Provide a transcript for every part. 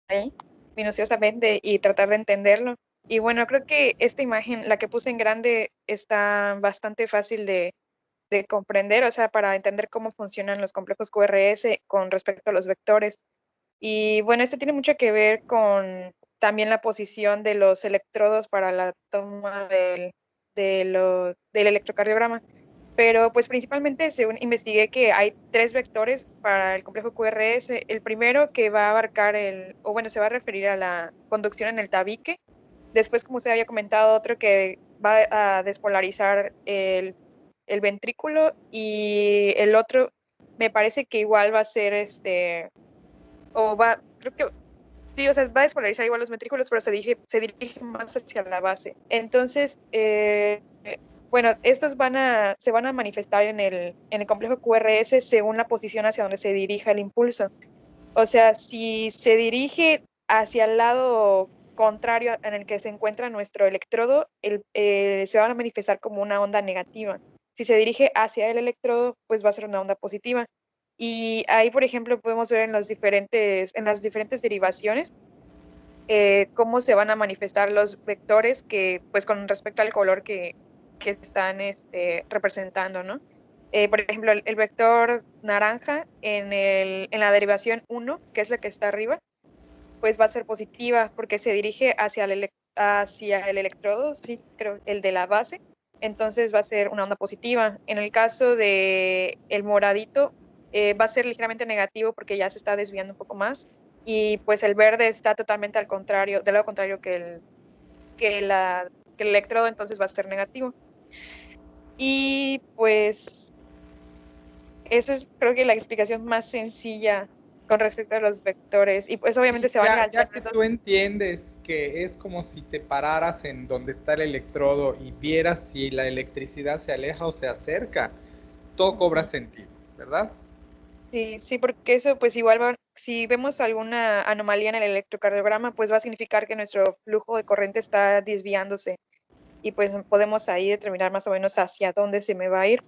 ahí minuciosamente y tratar de entenderlo. Y bueno, creo que esta imagen, la que puse en grande, está bastante fácil de comprender, o sea, para entender cómo funcionan los complejos QRS con respecto a los vectores. Y bueno, esto tiene mucho que ver con también la posición de los electrodos para la toma del electrocardiograma. Pero pues principalmente según investigué que hay tres vectores para el complejo QRS. El primero que va a abarcar o bueno, se va a referir a la conducción en el tabique. Después, como usted había comentado, otro que va a despolarizar el ventrículo y el otro me parece que igual va a ser creo que sí, o sea, va a despolarizar igual los ventrículos, pero se dirige más hacia la base. Entonces, bueno, estos se van a manifestar en el complejo QRS según la posición hacia donde se dirija el impulso. O sea, si se dirige hacia el lado contrario en el que se encuentra nuestro electrodo, se van a manifestar como una onda negativa. Si se dirige hacia el electrodo, pues va a ser una onda positiva. Y ahí, por ejemplo, podemos ver en las diferentes derivaciones cómo se van a manifestar los vectores pues con respecto al color que están representando, ¿no? Por ejemplo, el vector naranja en la derivación uno, que es la que está arriba, pues va a ser positiva porque se dirige hacia el electrodo, sí, creo, el de la base, entonces va a ser una onda positiva. En el caso de el moradito, va a ser ligeramente negativo porque ya se está desviando un poco más, y pues el verde está totalmente al contrario, del lado contrario que, la, que el electrodo, entonces va a ser negativo. Y pues esa es creo que la explicación más sencilla con respecto a los vectores. Y pues obviamente Sí, se van a ir ya que alternando. tú entiendes que es como si te pararas en donde está el electrodo y vieras si la electricidad se aleja o se acerca, todo cobra Ujú. sentido, ¿verdad? Sí, sí, porque eso pues igual si vemos alguna anomalía en el electrocardiograma, pues va a significar que nuestro flujo de corriente está desviándose y pues podemos ahí determinar más o menos hacia dónde se me va a ir.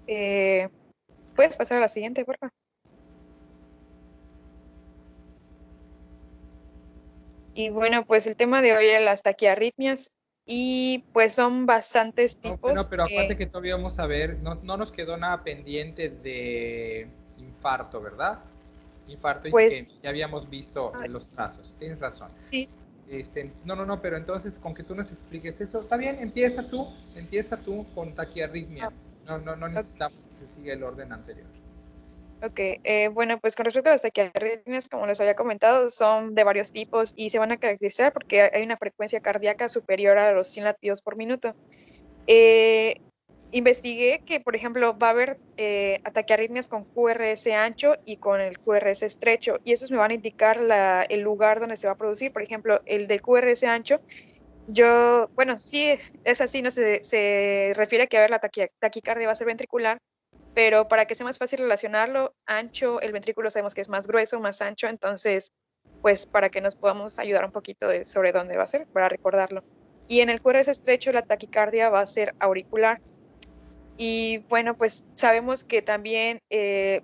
Eh, ¿Puedes pasar a la siguiente, por favor? Y bueno, pues el tema de hoy era las taquiarritmias y pues son bastantes No, bueno, tipos. pero aparte que todavía vamos a ver, no nos quedó nada pendiente de infarto, ¿verdad? Infarto Pues isquémico, ya habíamos visto ah, los trazos, tienes razón. sí, No, pero entonces con que tú nos expliques eso, está bien, empieza tú con ah, taquiarritmia. No ok. necesitamos que se siga el orden anterior. Ok, bueno, pues con respecto a las taquiarritmias, como les había comentado, son de varios tipos y se van a caracterizar porque hay una frecuencia cardíaca superior a los 100 latidos por minuto. Eh, Investigué que, por ejemplo, va a haber taquiarritmias con QRS ancho y con el QRS estrecho, y esos me van a indicar el lugar donde se va a producir. Por ejemplo, el del QRS ancho, bueno, sí, es así, no se refiere a que a ver la taquicardia va a ser ventricular, pero para que sea más fácil relacionarlo, ancho, el ventrículo sabemos que es más grueso, más ancho, entonces, pues para que nos podamos ayudar un poquito sobre dónde va a ser, para recordarlo. Y en el QRS estrecho, la taquicardia va a ser auricular. Y bueno, pues sabemos que también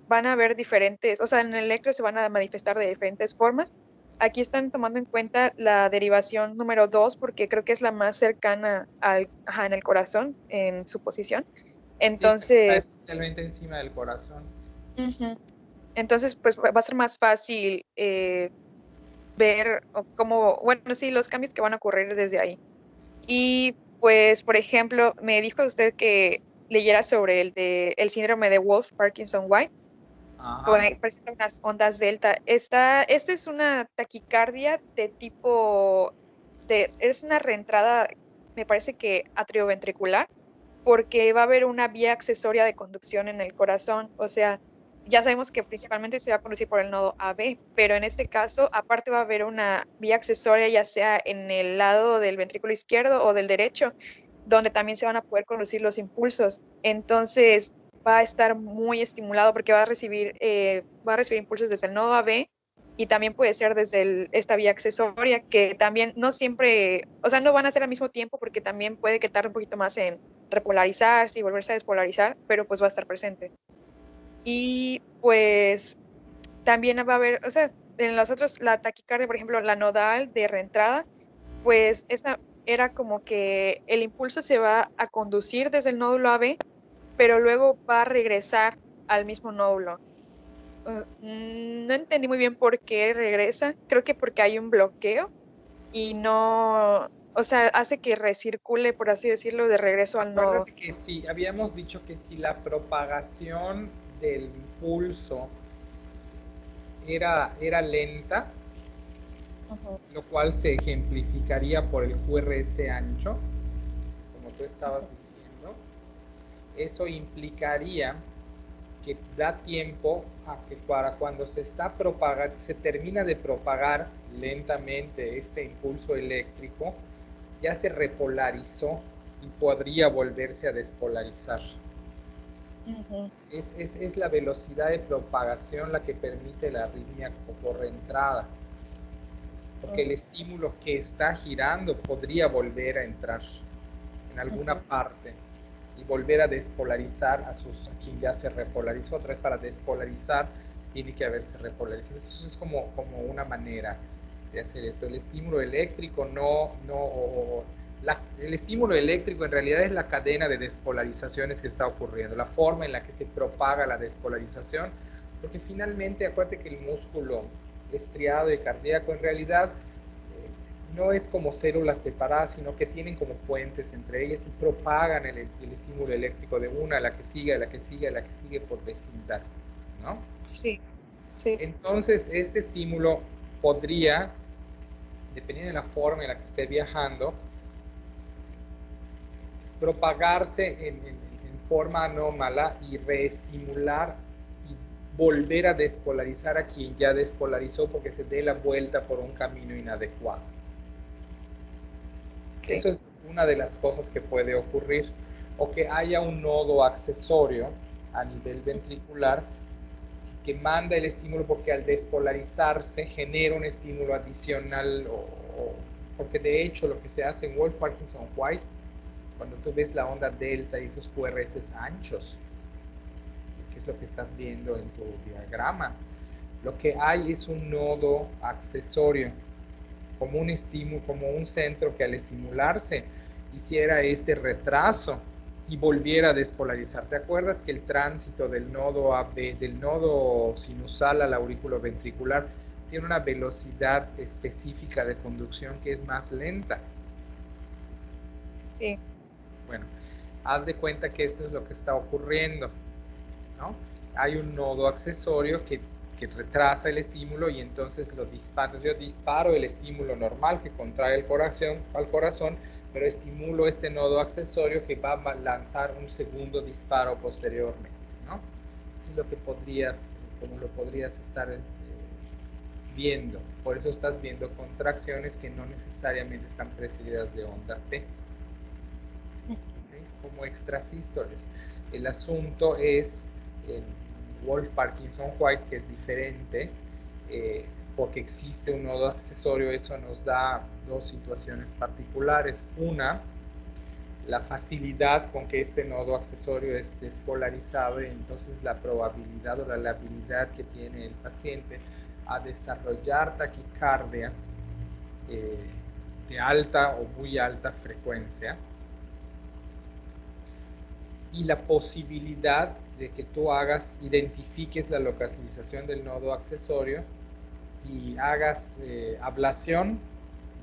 van a haber diferentes, o sea, en el electro se van a manifestar de diferentes formas. Aquí están tomando en cuenta la derivación número 2 porque creo que es la más cercana ajá, en el corazón, en su posición. Sí, porque está Entonces, especialmente encima del corazón. ujú. Entonces, pues va a ser más fácil ver cómo, bueno, sí, los cambios que van a ocurrir desde ahí. Y pues, por ejemplo, me dijo usted que leyera sobre el síndrome de Wolff-Parkinson-White, Ajá. que presenta unas ondas delta. Esta es una taquicardia de tipo, es una reentrada, me parece que atrioventricular, porque va a haber una vía accesoria de conducción en el corazón. O sea, ya sabemos que principalmente se va a conducir por el nodo AB, pero en este caso, aparte va a haber una vía accesoria, ya sea en el lado del ventrículo izquierdo o del derecho, donde también se van a poder conducir los impulsos. Entonces, va a estar muy estimulado porque va a recibir impulsos desde el nodo AB y también puede ser desde esta vía accesoria, que también no siempre, o sea, no van a ser al mismo tiempo porque también puede que tarde un poquito más en repolarizarse y volverse a despolarizar, pero pues va a estar presente. Y pues también va a haber, o sea, en los otros, la taquicardia, por ejemplo, la nodal de reentrada, pues esa era como que el impulso se va a conducir desde el nódulo AB, pero luego va a regresar al mismo nódulo. No entendí muy bien por qué regresa, creo que porque hay un bloqueo y no, o sea, hace que recircule, por así decirlo, de regreso al nodo. Acuérdate que si habíamos dicho que si la propagación del impulso era lenta, Ujú, lo cual se ejemplificaría por el QRS ancho, como tú estabas ujú. diciendo, eso implicaría que da tiempo a que para cuando se termina de propagar lentamente este impulso eléctrico, ya se repolarizó y podría volverse a despolarizar. Ujú. Es la velocidad de propagación la que permite la arritmia por reentrada, porque el estímulo que está girando podría volver a entrar en alguna Ujú. parte y volver a despolarizar a quien ya se repolarizó. Otra vez para despolarizar tiene que haberse repolarizado. Eso es como una manera de hacer esto. El estímulo eléctrico el estímulo eléctrico en realidad es la cadena de despolarizaciones que está ocurriendo, la forma en la que se propaga la despolarización, porque finalmente acuérdate que el músculo estriado y cardíaco en realidad no es como células separadas, sino que tienen como puentes entre ellas y propagan el estímulo eléctrico de una a la que sigue, a la que sigue, a la que sigue por vecindad, ¿no? Sí, sí. Entonces, este estímulo podría, dependiendo de la forma en la que esté viajando, propagarse en forma anómala y reestimular y volver a despolarizar a quien ya despolarizó porque se dé la vuelta por un camino inadecuado. Ok. Eso es una de las cosas que puede ocurrir. O que haya un nodo accesorio a nivel ventricular que manda el estímulo porque al despolarizarse genera un estímulo adicional porque de hecho lo que se hace en Wolff Parkinson White, cuando tú ves la onda delta y esos QRS anchos, que es lo que estás viendo en tu diagrama, lo que hay es un nodo accesorio como un estímulo, como un centro que al estimularse hiciera este retraso y volviera a despolarizar. ¿Te acuerdas que el tránsito del nodo AB, del nodo sinusal al aurículo ventricular, tiene una velocidad específica de conducción que es más lenta? Sí. Bueno, haz de cuenta que esto es lo que está ocurriendo, ¿no? Hay un nodo accesorio que retrasa el estímulo y entonces lo dispara. Yo disparo el estímulo normal que contrae al corazón, pero estimulo este nodo accesorio que va a lanzar un segundo disparo posteriormente, ¿no? Eso es lo que como lo podrías estar viendo. Por eso estás viendo contracciones que no necesariamente están precedidas de onda P, ¿okay? Como extrasístoles. El asunto es en Wolff Parkinson White, que es diferente, porque existe un nodo accesorio. Eso nos da dos situaciones particulares. Una, la facilidad con que este nodo accesorio es despolarizado y entonces la probabilidad o la habilidad que tiene el paciente a desarrollar taquicardia eh, de alta o muy alta frecuencia, y la posibilidad de que tú identifiques la localización del nodo accesorio y hagas ablación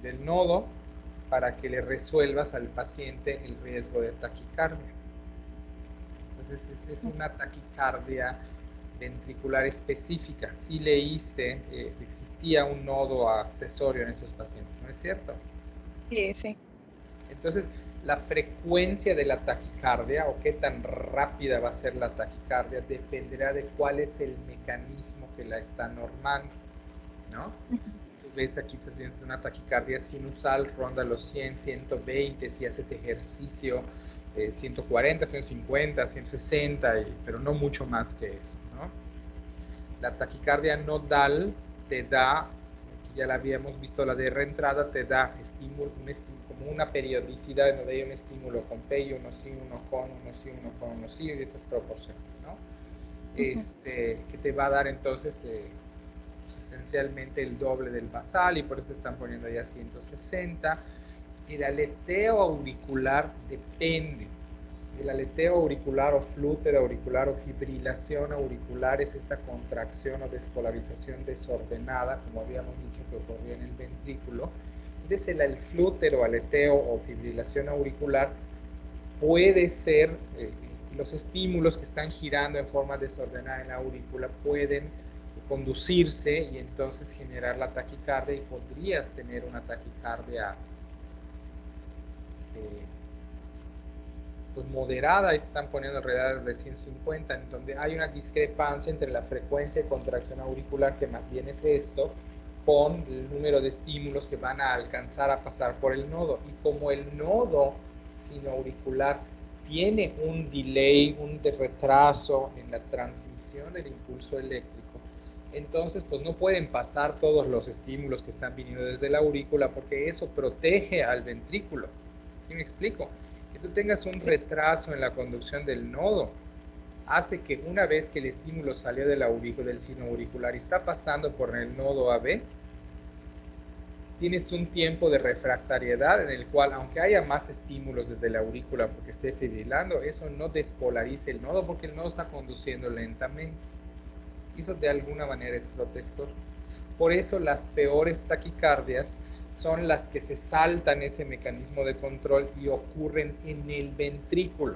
del nodo para que le resuelvas al paciente el riesgo de taquicardia. Entonces es una taquicardia ventricular específica. Si leíste, existía un nodo accesorio en esos pacientes, ¿no es cierto? Sí, sí. Entonces, la frecuencia de la taquicardia o qué tan rápida va a ser la taquicardia dependerá de cuál es el mecanismo que la está normando, ¿no? Ujú. Si tú ves aquí, estás viendo una taquicardia sinusal, ronda los 100, 120, si haces ejercicio, 140, 150, 160, pero no mucho más que eso, ¿no? La taquicardia nodal te da, ya la habíamos visto, la de reentrada te da estímulo, como una periodicidad donde hay un estímulo con P y uno sí, uno con, uno sí, uno con, uno sí, y esas proporciones, ¿no? Ujú. Que te va a dar entonces esencialmente el doble del basal y por eso están poniendo ya 160. El aleteo auricular depende. El aleteo auricular o flúter auricular o fibrilación auricular es esta contracción o despolarización desordenada, como habíamos dicho que ocurrió en el ventrículo. Entonces el flúter o aleteo o fibrilación auricular puede ser, los estímulos que están girando en forma desordenada en la aurícula pueden conducirse y entonces generar la taquicardia y podrías tener una taquicardia pues moderada, y te están poniendo alrededor de 150, en donde hay una discrepancia entre la frecuencia de contracción auricular, que más bien es esto, con el número de estímulos que van a alcanzar a pasar por el nodo. Y como el nodo sinoauricular tiene un delay, un retraso en la transmisión del impulso eléctrico, entonces pues no pueden pasar todos los estímulos que están viniendo desde la aurícula, porque eso protege al ventrículo. ¿Sí me explico? Que tú tengas un retraso en la conducción del nodo hace que una vez que el estímulo salió del sino auricular y está pasando por el nodo AB, tienes un tiempo de refractariedad en el cual, aunque haya más estímulos desde la aurícula porque esté fibrilando, eso no despolariza el nodo porque el nodo está conduciendo lentamente. Eso de alguna manera es protector. Por eso las peores taquicardias son las que se saltan ese mecanismo de control y ocurren en el ventrículo.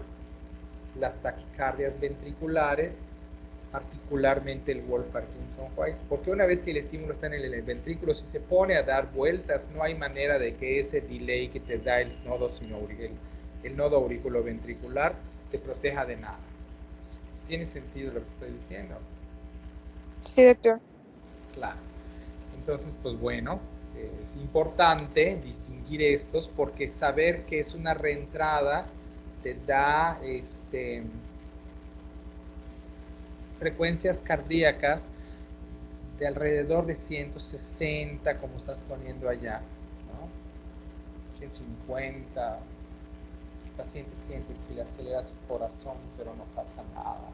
Las taquicardias ventriculares, particularmente el Wolff-Parkinson-White, porque una vez que el estímulo está en el ventrículo, si se pone a dar vueltas, no hay manera de que ese delay que te da el nodo auriculoventricular te proteja de nada. ¿Tiene sentido lo que estoy diciendo? Sí, doctor. Claro. Entonces, pues bueno, es importante distinguir estos porque saber que es una reentrada te da frecuencias cardíacas de alrededor de 160, como estás poniendo allá, ¿no? 150. El paciente siente que se le acelera su corazón, pero no pasa nada.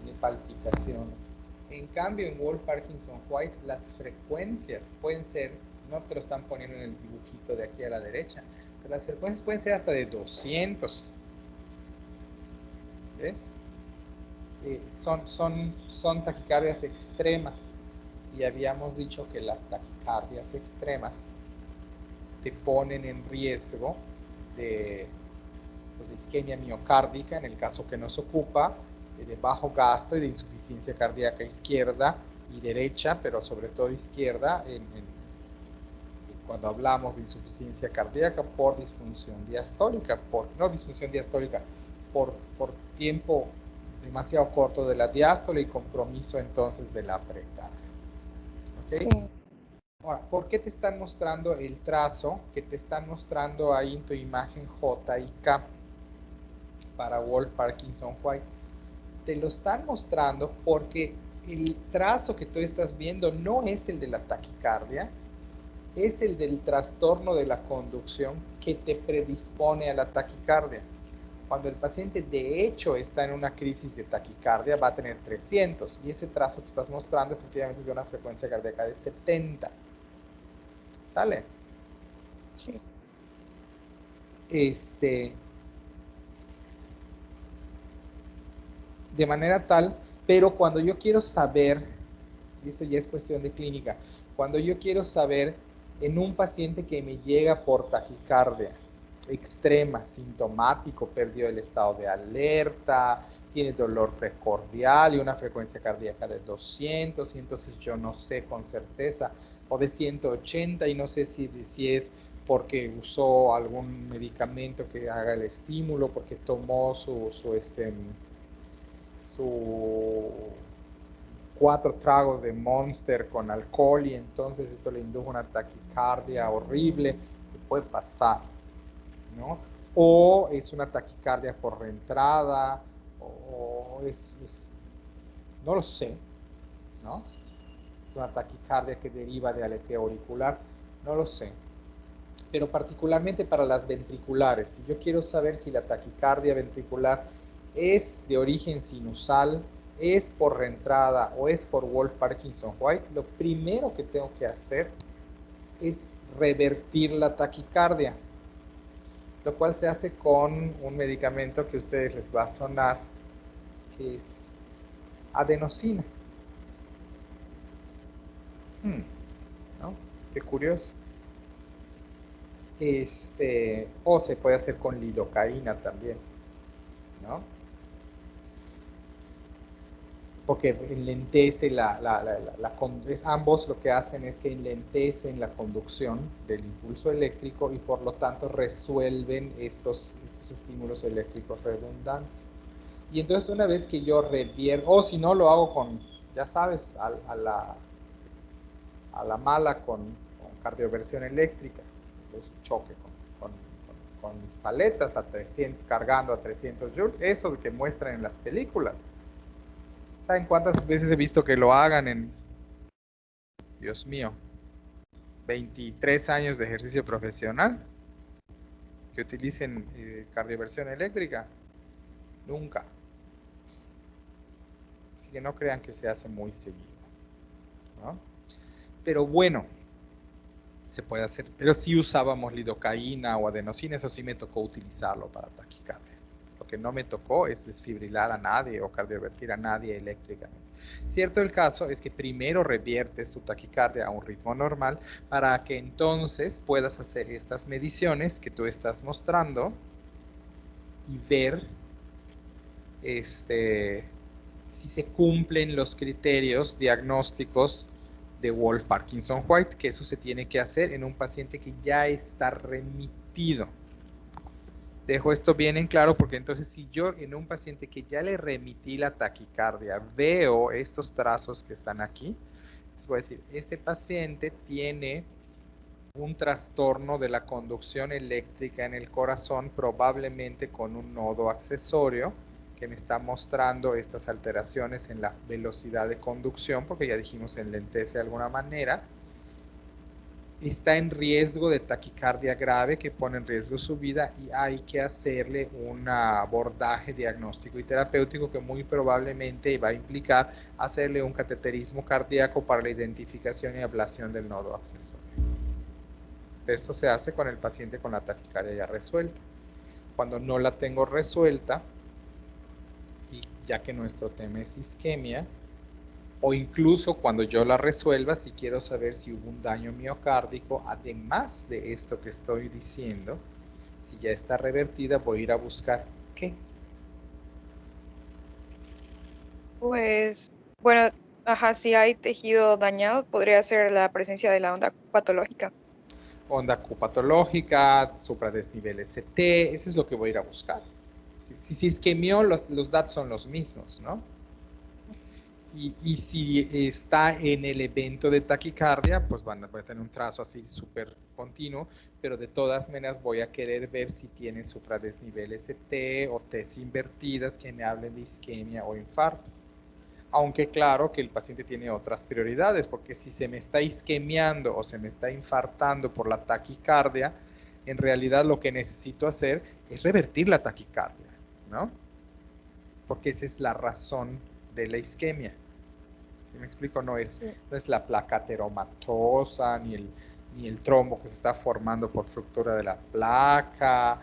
Tiene palpitaciones. En cambio, en Wolff-Parkinson-White, las frecuencias pueden ser, no te lo están poniendo en el dibujito de aquí a la derecha, pero las frecuencias pueden ser hasta de 200. ¿Ves? Son taquicardias extremas. Y habíamos dicho que las taquicardias extremas te ponen en riesgo de isquemia miocárdica, en el caso que nos ocupa, de bajo gasto y de insuficiencia cardíaca izquierda y derecha, pero sobre todo izquierda, cuando hablamos de insuficiencia cardíaca por disfunción diastólica, no disfunción diastólica, por tiempo demasiado corto de la diástole y compromiso entonces de la precardia. ¿Okay? Sí. Ahora, ¿por qué te están mostrando el trazo que te están mostrando ahí en tu imagen J y K para Wolff-Parkinson-White? Te lo están mostrando porque el trazo que tú estás viendo no es el de la taquicardia, es el del trastorno de la conducción que te predispone a la taquicardia. Cuando el paciente de hecho está en una crisis de taquicardia va a tener 300 y ese trazo que estás mostrando efectivamente es de una frecuencia cardíaca de 70. ¿Sale? Sí. De manera tal, pero cuando yo quiero saber, y eso ya es cuestión de clínica, cuando yo quiero saber en un paciente que me llega por taquicardia extrema, sintomático, perdió el estado de alerta, tiene dolor precordial y una frecuencia cardíaca de 200, y entonces yo no sé con certeza, o de 180, y no sé si es porque usó algún medicamento que haga el estímulo, porque tomó su 4 tragos de Monster con alcohol y entonces esto le indujo una taquicardia horrible que puede pasar, ¿no? O es una taquicardia por reentrada, o no lo sé, ¿no? Una taquicardia que deriva de aleteo auricular, no lo sé. Pero particularmente para las ventriculares, si yo quiero saber si la taquicardia ventricular es de origen sinusal, es por reentrada o es por Wolff-Parkinson-White, lo primero que tengo que hacer es revertir la taquicardia, lo cual se hace con un medicamento que a ustedes les va a sonar, que es adenosina. ¿No? Qué curioso. O se puede hacer con lidocaína también, ¿no? Porque enlentece ambos lo que hacen es que enlentecen la conducción del impulso eléctrico y por lo tanto resuelven estos estímulos eléctricos redundantes. Y entonces una vez que yo revierto, o si no lo hago con, ya sabes, a la mala con cardioversión eléctrica, es un choque con mis paletas a 300, cargando a 300 joules, eso que muestran en las películas. ¿Saben cuántas veces he visto que lo hagan en, Dios mío, 23 años de ejercicio profesional? Que utilicen cardioversión eléctrica. Nunca. Así que no crean que se hace muy seguido, ¿no? Pero bueno, se puede hacer. Pero si usábamos lidocaína o adenosina, eso sí me tocó utilizarlo para taquicardia. Lo que no me tocó es desfibrilar a nadie o cardiovertir a nadie eléctricamente. Cierto el caso es que primero reviertes tu taquicardia a un ritmo normal para que entonces puedas hacer estas mediciones que tú estás mostrando y ver si se cumplen los criterios diagnósticos de Wolff-Parkinson-White, que eso se tiene que hacer en un paciente que ya está remitido. Dejo esto bien en claro porque entonces si yo en un paciente que ya le remití la taquicardia veo estos trazos que están aquí, les voy a decir, este paciente tiene un trastorno de la conducción eléctrica en el corazón, probablemente con un nodo accesorio, que me está mostrando estas alteraciones en la velocidad de conducción, porque ya dijimos enlentece de alguna manera. Está en riesgo de taquicardia grave que pone en riesgo su vida y hay que hacerle un abordaje diagnóstico y terapéutico que muy probablemente va a implicar hacerle un cateterismo cardíaco para la identificación y ablación del nodo accesorio. Esto se hace con el paciente con la taquicardia ya resuelta. Cuando no la tengo resuelta, y ya que nuestro tema es isquemia, o incluso cuando yo la resuelva, si quiero saber si hubo un daño miocárdico, además de esto que estoy diciendo, si ya está revertida, voy a ir a buscar ¿qué? Pues, bueno, ajá, si hay tejido dañado, podría ser la presencia de la onda patológica. Onda Q patológica, supradesnivel ST, eso es lo que voy a ir a buscar. Si isquemió, los datos son los mismos, ¿no? Y si está en el evento de taquicardia, pues voy a tener un trazo así súper continuo, pero de todas maneras voy a querer ver si tiene supradesnivel ST o T's invertidas que me hablen de isquemia o infarto. Aunque claro que el paciente tiene otras prioridades, porque si se me está isquemiando o se me está infartando por la taquicardia, en realidad lo que necesito hacer es revertir la taquicardia, ¿no? Porque esa es la razón de la isquemia. ¿Sí me explico? No es la placa ateromatosa, ni el trombo que se está formando por fractura de la placa,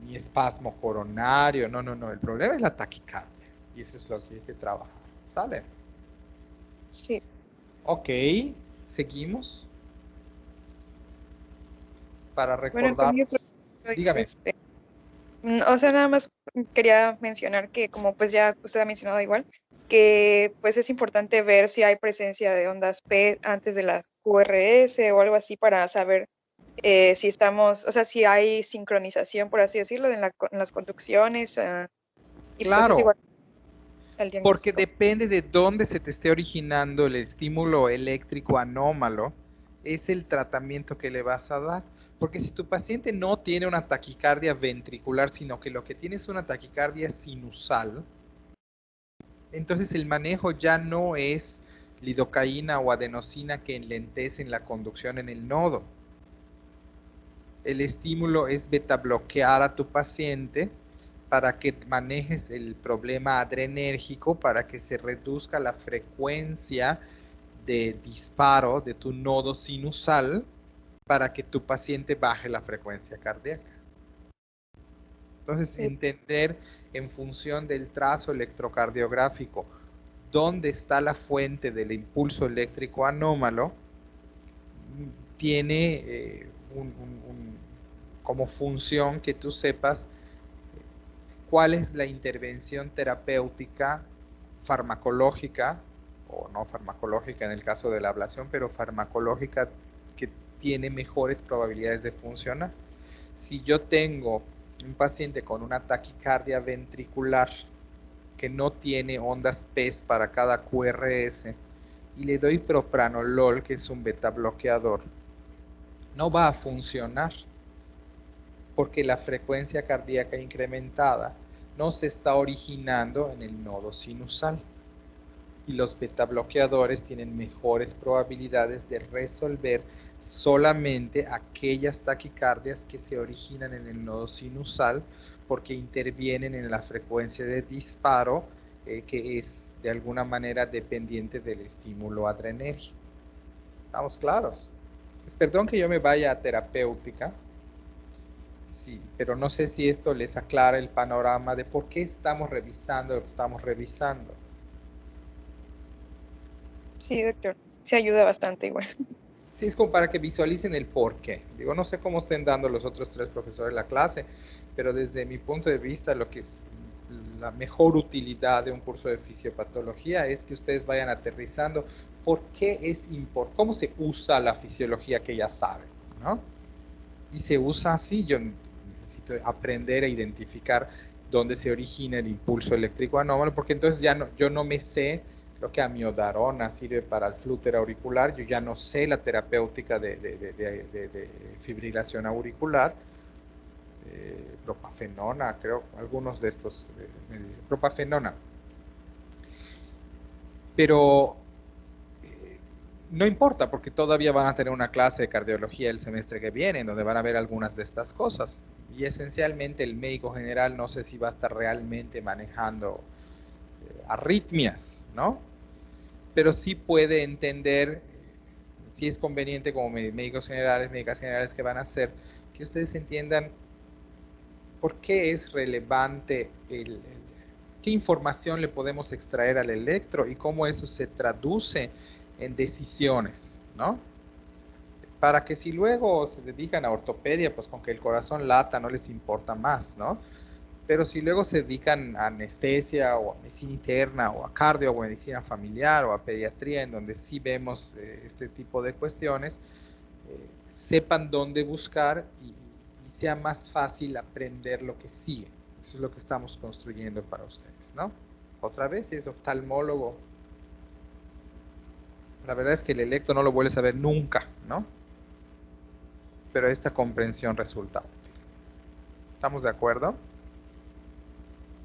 ni espasmo coronario. No. El problema es la taquicardia. Y eso es lo que hay que trabajar. ¿Sale? Sí. Ok, seguimos. Para Bueno, recordar, también dígame. o sea, nada más quería mencionar que como pues ya usted ha mencionado igual, que pues es importante ver si hay presencia de ondas P antes de la QRS o algo así para saber si estamos, o sea, si hay sincronización, por así decirlo, en las conducciones y pues es Claro, igual al porque diagnóstico. depende de dónde se te esté originando el estímulo eléctrico anómalo, es el tratamiento que le vas a dar. Porque si tu paciente no tiene una taquicardia ventricular, sino que lo que tiene es una taquicardia sinusal, entonces el manejo ya no es lidocaína o adenosina que enlentecen la conducción en el nodo. El estímulo es beta bloquear a tu paciente para que manejes el problema adrenérgico, para que se reduzca la frecuencia de disparo de tu nodo sinusal, para que tu paciente baje la frecuencia cardíaca. Entonces, Sí. entender en función del trazo electrocardiográfico dónde está la fuente del impulso eléctrico anómalo, tiene como función que tú sepas cuál es la intervención terapéutica farmacológica, o no farmacológica en el caso de la ablación, pero farmacológica que tiene mejores probabilidades de funcionar. Si yo tengo un paciente con una taquicardia ventricular que no tiene ondas PES para cada QRS y le doy propranolol, que es un beta bloqueador, no va a funcionar porque la frecuencia cardíaca incrementada no se está originando en el nodo sinusal. Y los beta bloqueadores tienen mejores probabilidades de resolver solamente aquellas taquicardias que se originan en el nodo sinusal, porque intervienen en la frecuencia de disparo, que es de alguna manera dependiente del estímulo adrenérgico. ¿Estamos claros? Perdón que yo me vaya a terapéutica, sí, pero no sé si esto les aclara el panorama de por qué estamos revisando lo que estamos revisando. Sí, doctor. Se ayuda bastante igual. Sí, es como para que visualicen el por qué. Digo, no sé cómo estén dando los otros 3 profesores la clase, pero desde mi punto de vista, lo que es la mejor utilidad de un curso de fisiopatología es que ustedes vayan aterrizando por qué es importante, cómo se usa la fisiología que ya saben, ¿no? Y se usa así. Yo necesito aprender a identificar dónde se origina el impulso eléctrico anómalo, porque entonces ya no, yo no me sé lo que amiodarona sirve para el flúter auricular, yo ya no sé la terapéutica de fibrilación auricular, propafenona, creo, algunos de estos, propafenona. Pero no importa, porque todavía van a tener una clase de cardiología el semestre que viene, donde van a ver algunas de estas cosas. Y esencialmente el médico general no sé si va a estar realmente manejando arritmias, ¿no? Pero sí puede entender, si es conveniente como médicos generales, médicas generales que van a hacer, que ustedes entiendan por qué es relevante qué información le podemos extraer al electro y cómo eso se traduce en decisiones, ¿no? Para que si luego se dedican a ortopedia, pues con que el corazón lata no les importa más, ¿no? Pero si luego se dedican a anestesia o a medicina interna o a cardio o a medicina familiar o a pediatría, en donde sí vemos este tipo de cuestiones, sepan dónde buscar y sea más fácil aprender lo que sigue. Eso es lo que estamos construyendo para ustedes, ¿no? Otra vez, si es oftalmólogo, la verdad es que el electro no lo vuelves a ver nunca, ¿no? Pero esta comprensión resulta útil. ¿Estamos de acuerdo?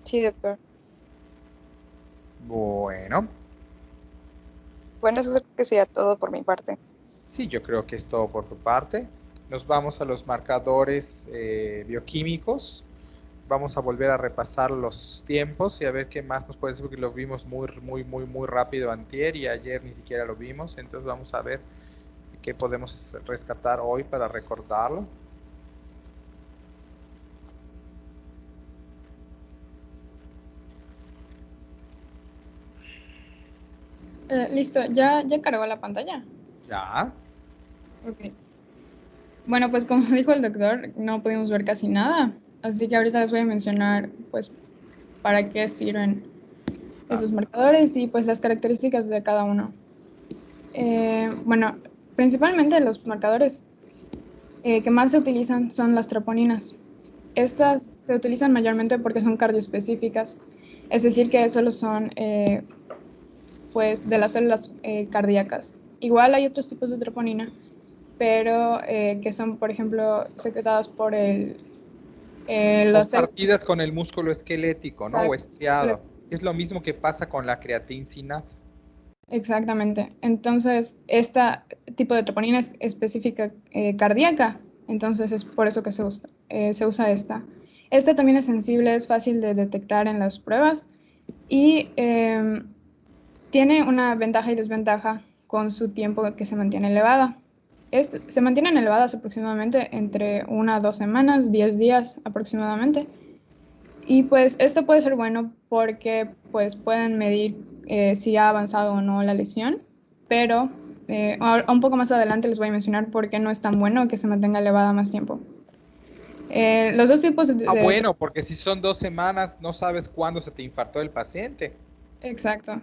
Sí, doctor. Bueno. Bueno, eso es que sería todo por mi parte. Sí, yo creo que es todo por tu parte. Nos vamos a los marcadores bioquímicos. Vamos a volver a repasar los tiempos y a ver qué más nos puede decir, porque lo vimos muy rápido antier y ayer ni siquiera lo vimos. Entonces vamos a ver qué podemos rescatar hoy para recordarlo. Listo, ya cargó la pantalla. Ya. Ok. Bueno, pues como dijo el doctor, no pudimos ver casi nada, así que ahorita les voy a mencionar pues para qué sirven esos marcadores y pues las características de cada uno. Bueno, principalmente los marcadores que más se utilizan son las troponinas. Estas se utilizan mayormente porque son cardioespecíficas, es decir, que solo son pues de las células cardíacas. Igual hay otros tipos de troponina, pero que son, por ejemplo, secretadas por Compartidas con el músculo esquelético, ¿no? O estriado. Es lo mismo que pasa con la creatincinasa. Exactamente. Entonces, este tipo de troponina es específica cardíaca, entonces es por eso que se usa esta. Este también es sensible, es fácil de detectar en las pruebas y tiene una ventaja y desventaja con su tiempo que se mantiene elevada. Se mantienen elevadas aproximadamente entre 1 a 2 semanas, 10 días aproximadamente. Y pues esto puede ser bueno porque pues pueden medir si ha avanzado o no la lesión, pero un poco más adelante les voy a mencionar por qué no es tan bueno que se mantenga elevada más tiempo. Los dos tipos Bueno, porque si son 2 semanas, no sabes cuándo se te infartó el paciente. Exacto.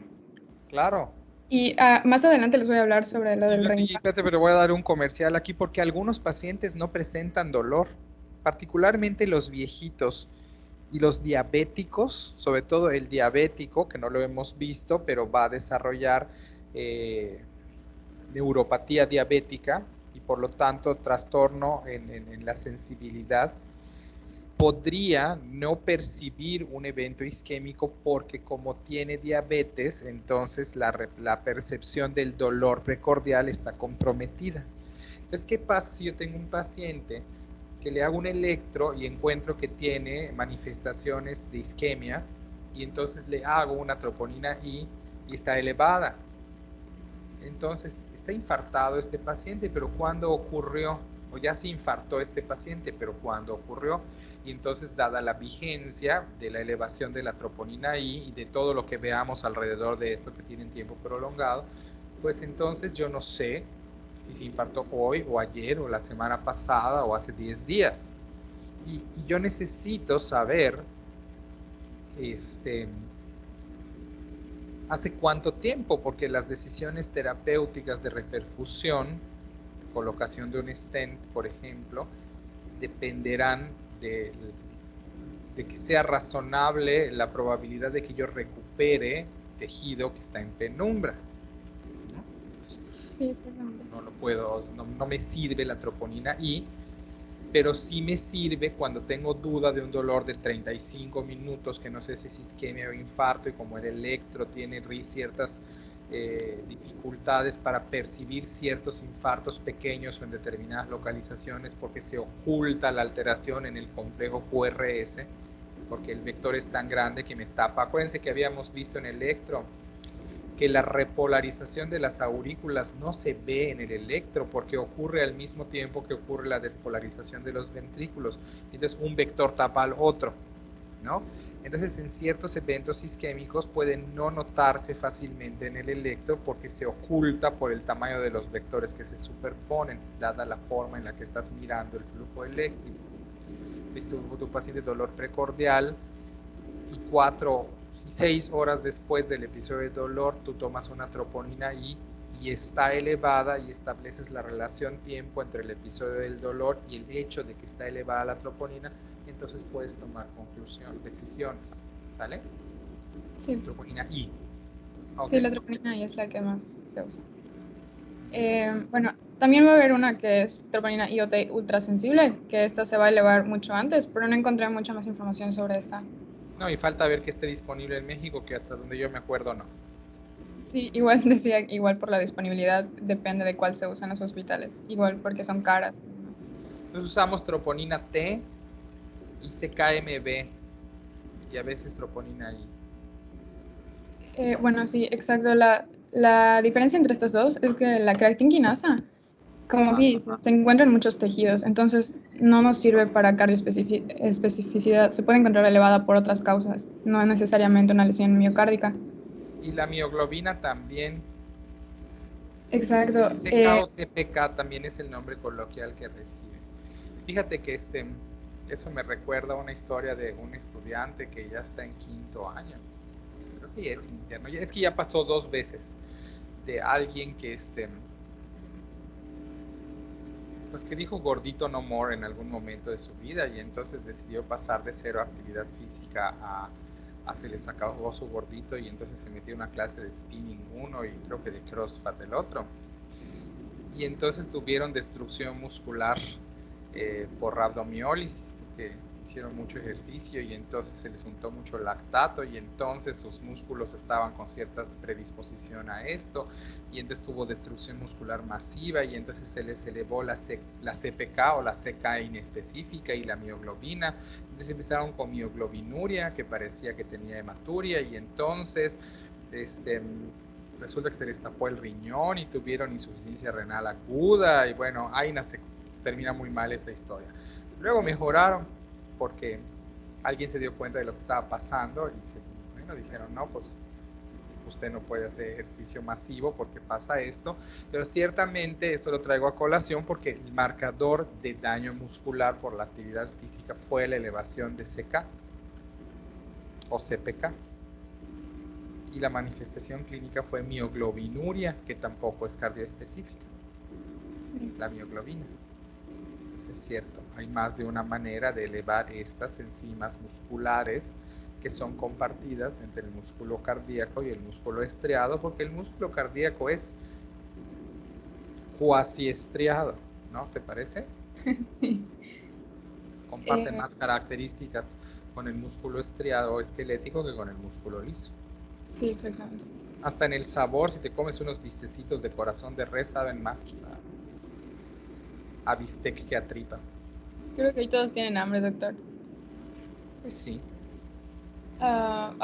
Claro. Y más adelante les voy a hablar sobre lo del Y reinfarto. espérate, pero voy a dar un comercial aquí porque algunos pacientes no presentan dolor, particularmente los viejitos y los diabéticos, sobre todo el diabético, que no lo hemos visto, pero va a desarrollar neuropatía diabética y por lo tanto trastorno en la sensibilidad. Podría no percibir un evento isquémico porque como tiene diabetes, entonces la percepción del dolor precordial está comprometida. Entonces, ¿qué pasa si yo tengo un paciente que le hago un electro y encuentro que tiene manifestaciones de isquemia y entonces le hago una troponina I y está elevada? Entonces, está infartado este paciente, pero ¿cuándo ocurrió? O ya se infartó este paciente, pero ¿cuándo ocurrió? Y entonces, dada la vigencia de la elevación de la troponina I y de todo lo que veamos alrededor de esto que tiene tiempo prolongado, pues entonces yo no sé si se infartó hoy o ayer o la semana pasada o hace 10 días. Y yo necesito saber hace cuánto tiempo, porque las decisiones terapéuticas de reperfusión, colocación de un stent, por ejemplo, dependerán de que sea razonable la probabilidad de que yo recupere tejido que está en penumbra. Sí, no lo puedo, no me sirve la troponina I, pero sí me sirve cuando tengo duda de un dolor de 35 minutos, que no sé si es isquemia o infarto, y como el electro tiene ciertas dificultades para percibir ciertos infartos pequeños o en determinadas localizaciones porque se oculta la alteración en el complejo QRS, porque el vector es tan grande que me tapa. Acuérdense que habíamos visto en electro que la repolarización de las aurículas no se ve en el electro porque ocurre al mismo tiempo que ocurre la despolarización de los ventrículos. Entonces un vector tapa al otro, ¿no? Entonces en ciertos eventos isquémicos pueden no notarse fácilmente en el electro porque se oculta por el tamaño de los vectores que se superponen, dada la forma en la que estás mirando el flujo eléctrico. Tu paciente dolor precordial y 6 horas después del episodio de dolor, tú tomas una troponina I y está elevada y estableces la relación tiempo entre el episodio del dolor y el hecho de que está elevada la troponina, entonces puedes tomar decisiones, ¿sale? Sí. Troponina I. Okay. Sí, la troponina I es la que más se usa. Bueno, también va a haber una que es troponina IOT ultrasensible, que esta se va a elevar mucho antes, pero no encontré mucha más información sobre esta. No, y falta ver que esté disponible en México, que hasta donde yo me acuerdo no. Sí, igual decía, igual por la disponibilidad depende de cuál se usa en los hospitales, igual porque son caras. Nosotros usamos troponina T y CKMB y a veces troponina I. Bueno, sí, exacto. La diferencia entre estas dos es que la creatinquinasa, como que se encuentra en muchos tejidos, entonces no nos sirve para cardioespecificidad. Se puede encontrar elevada por otras causas, no necesariamente una lesión miocárdica. Y la mioglobina también. Exacto. CK o CPK también es el nombre coloquial que recibe. Fíjate que eso me recuerda a una historia de un estudiante que ya está en 5º año. Creo que ya es interno. Es que ya pasó 2 veces de alguien que pues que dijo gordito no more en algún momento de su vida y entonces decidió pasar de 0 actividad física a se le sacó su gordito y entonces se metió a una clase de spinning uno y creo que de crossfit el otro. Y entonces tuvieron destrucción muscular por rabdomiólisis, porque hicieron mucho ejercicio y entonces se les juntó mucho lactato y entonces sus músculos estaban con cierta predisposición a esto y entonces tuvo destrucción muscular masiva y entonces se les elevó la CPK o la CK inespecífica y la mioglobina. Entonces empezaron con mioglobinuria, que parecía que tenía hematuria, y entonces resulta que se les tapó el riñón y tuvieron insuficiencia renal aguda y bueno, ahí termina muy mal esa historia. Luego mejoraron porque alguien se dio cuenta de lo que estaba pasando y dijeron, no, pues usted no puede hacer ejercicio masivo porque pasa esto, pero ciertamente esto lo traigo a colación porque el marcador de daño muscular por la actividad física fue la elevación de CK o CPK y la manifestación clínica fue mioglobinuria, que tampoco es cardioespecífica, sí. La mioglobina. Es cierto, hay más de una manera de elevar estas enzimas musculares que son compartidas entre el músculo cardíaco y el músculo estriado, porque el músculo cardíaco es cuasi estriado, ¿no? ¿Te parece? Sí. Comparte más características con el músculo estriado o esquelético que con el músculo liso. Sí, exactamente. Hasta en el sabor, si te comes unos bistecitos de corazón de res, saben más a bistec que a tripa. Creo que ahí todos tienen hambre, doctor. Pues sí.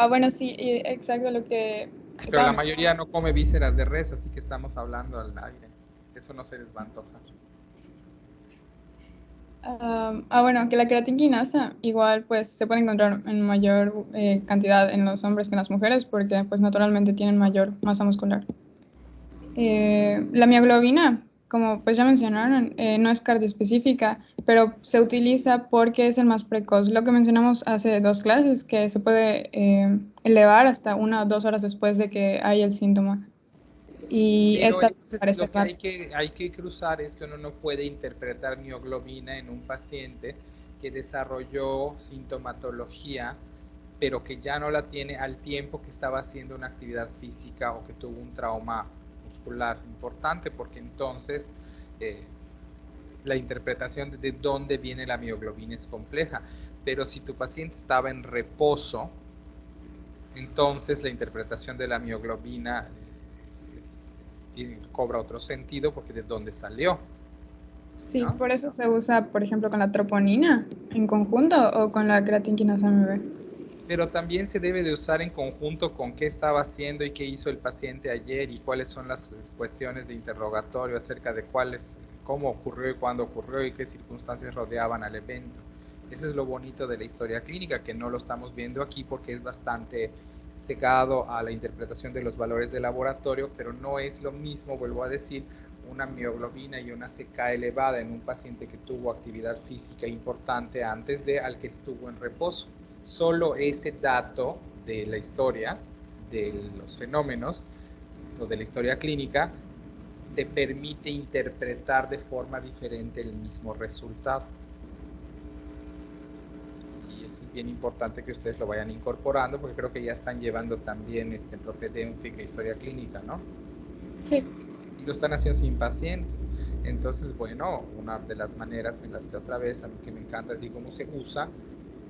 Bueno, sí, exacto lo que... Pero la mayoría no come vísceras de res, así que estamos hablando al aire. Eso no se les va a antojar. Bueno, que la creatinquinasa igual pues se puede encontrar en mayor cantidad en los hombres que en las mujeres porque pues naturalmente tienen mayor masa muscular. La mioglobina, como pues ya mencionaron, no es cardioespecífica, pero se utiliza porque es el más precoz. Lo que mencionamos hace 2 clases, que se puede elevar hasta 1 o 2 horas después de que hay el síntoma. Y pero esta entonces lo que hay que cruzar es que uno no puede interpretar mioglobina en un paciente que desarrolló sintomatología pero que ya no la tiene al tiempo que estaba haciendo una actividad física o que tuvo un trauma muscular importante, porque entonces la interpretación de dónde viene la mioglobina es compleja. Pero si tu paciente estaba en reposo, entonces la interpretación de la mioglobina cobra otro sentido porque de dónde salió. Sí, ¿no? Por eso se usa, por ejemplo, con la troponina en conjunto o con la creatinquinasa MB. Pero también se debe de usar en conjunto con qué estaba haciendo y qué hizo el paciente ayer y cuáles son las cuestiones de interrogatorio acerca de cómo ocurrió y cuándo ocurrió y qué circunstancias rodeaban al evento. Eso es lo bonito de la historia clínica, que no lo estamos viendo aquí porque es bastante cegado a la interpretación de los valores de laboratorio, pero no es lo mismo, vuelvo a decir, una mioglobina y una CK elevada en un paciente que tuvo actividad física importante antes de al que estuvo en reposo. Solo ese dato de la historia, de los fenómenos o de la historia clínica, te permite interpretar de forma diferente el mismo resultado. Y eso es bien importante que ustedes lo vayan incorporando porque creo que ya están llevando también propedéutica e historia clínica, ¿no? Sí. Y lo están haciendo sin pacientes. Entonces, bueno, una de las maneras en las que otra vez a mí que me encanta decir cómo se usa,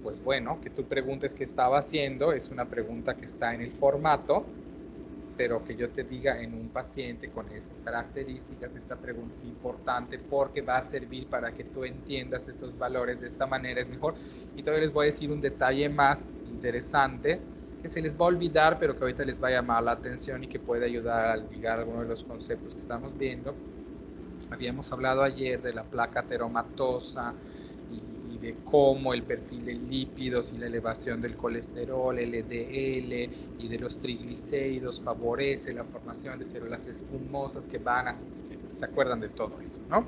pues bueno, que tú preguntes qué estaba haciendo, es una pregunta que está en el formato, pero que yo te diga en un paciente con esas características, esta pregunta es importante porque va a servir para que tú entiendas estos valores de esta manera, es mejor. Y todavía les voy a decir un detalle más interesante, que se les va a olvidar, pero que ahorita les va a llamar la atención y que puede ayudar a ligar algunos de los conceptos que estamos viendo. Habíamos hablado ayer de la placa ateromatosa y de cómo el perfil de lípidos y la elevación del colesterol, LDL y de los triglicéridos favorece la formación de células escumosas que se acuerdan de todo eso, ¿no?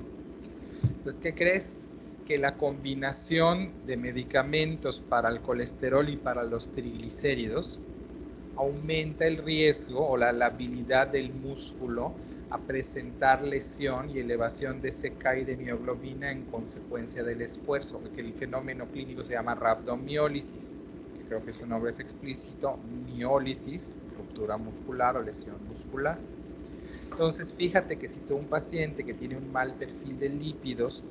Entonces, ¿qué crees? Que la combinación de medicamentos para el colesterol y para los triglicéridos aumenta el riesgo o la habilidad del músculo a presentar lesión y elevación de CK y de mioglobina en consecuencia del esfuerzo, porque el fenómeno clínico se llama rhabdomiólisis, que creo que su nombre es explícito, miólisis, ruptura muscular o lesión muscular. Entonces, fíjate que si tú un paciente que tiene un mal perfil de lípidos,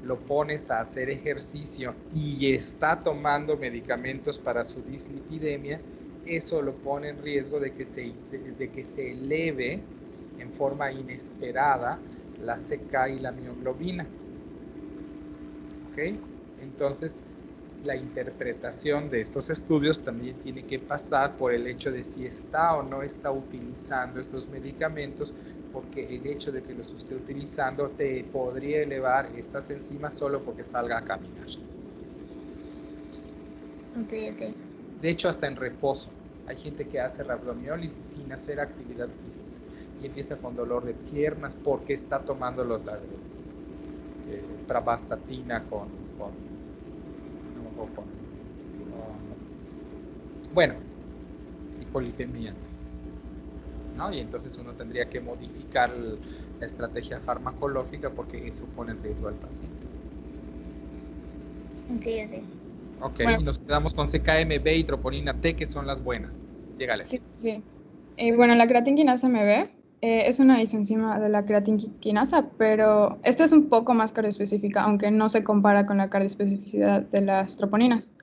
lo pones a hacer ejercicio y está tomando medicamentos para su dislipidemia, eso lo pone en riesgo de que se eleve en forma inesperada la CK y la mioglobina. ¿Ok? Entonces, la interpretación de estos estudios también tiene que pasar por el hecho de si está o no está utilizando estos medicamentos, porque el hecho de que los esté utilizando te podría elevar estas enzimas solo porque salga a caminar. Ok, ok. De hecho, hasta en reposo. Hay gente que hace rabdomiólisis sin hacer actividad física y empieza con dolor de piernas porque está tomando pravastatina bueno, hipolipemiantes, ¿no? Y entonces uno tendría que modificar la estrategia farmacológica porque eso pone en riesgo al paciente. Ok, ok. Ok, Bueno, nos quedamos con CKMB y troponina T, que son las buenas. Llégale. sí, sí. Bueno, la creatinquinasa MB es una isenzima de la creatinquinasa, pero esta es un poco más cardioespecífica, aunque no se compara con la cardioespecificidad de las troponinas.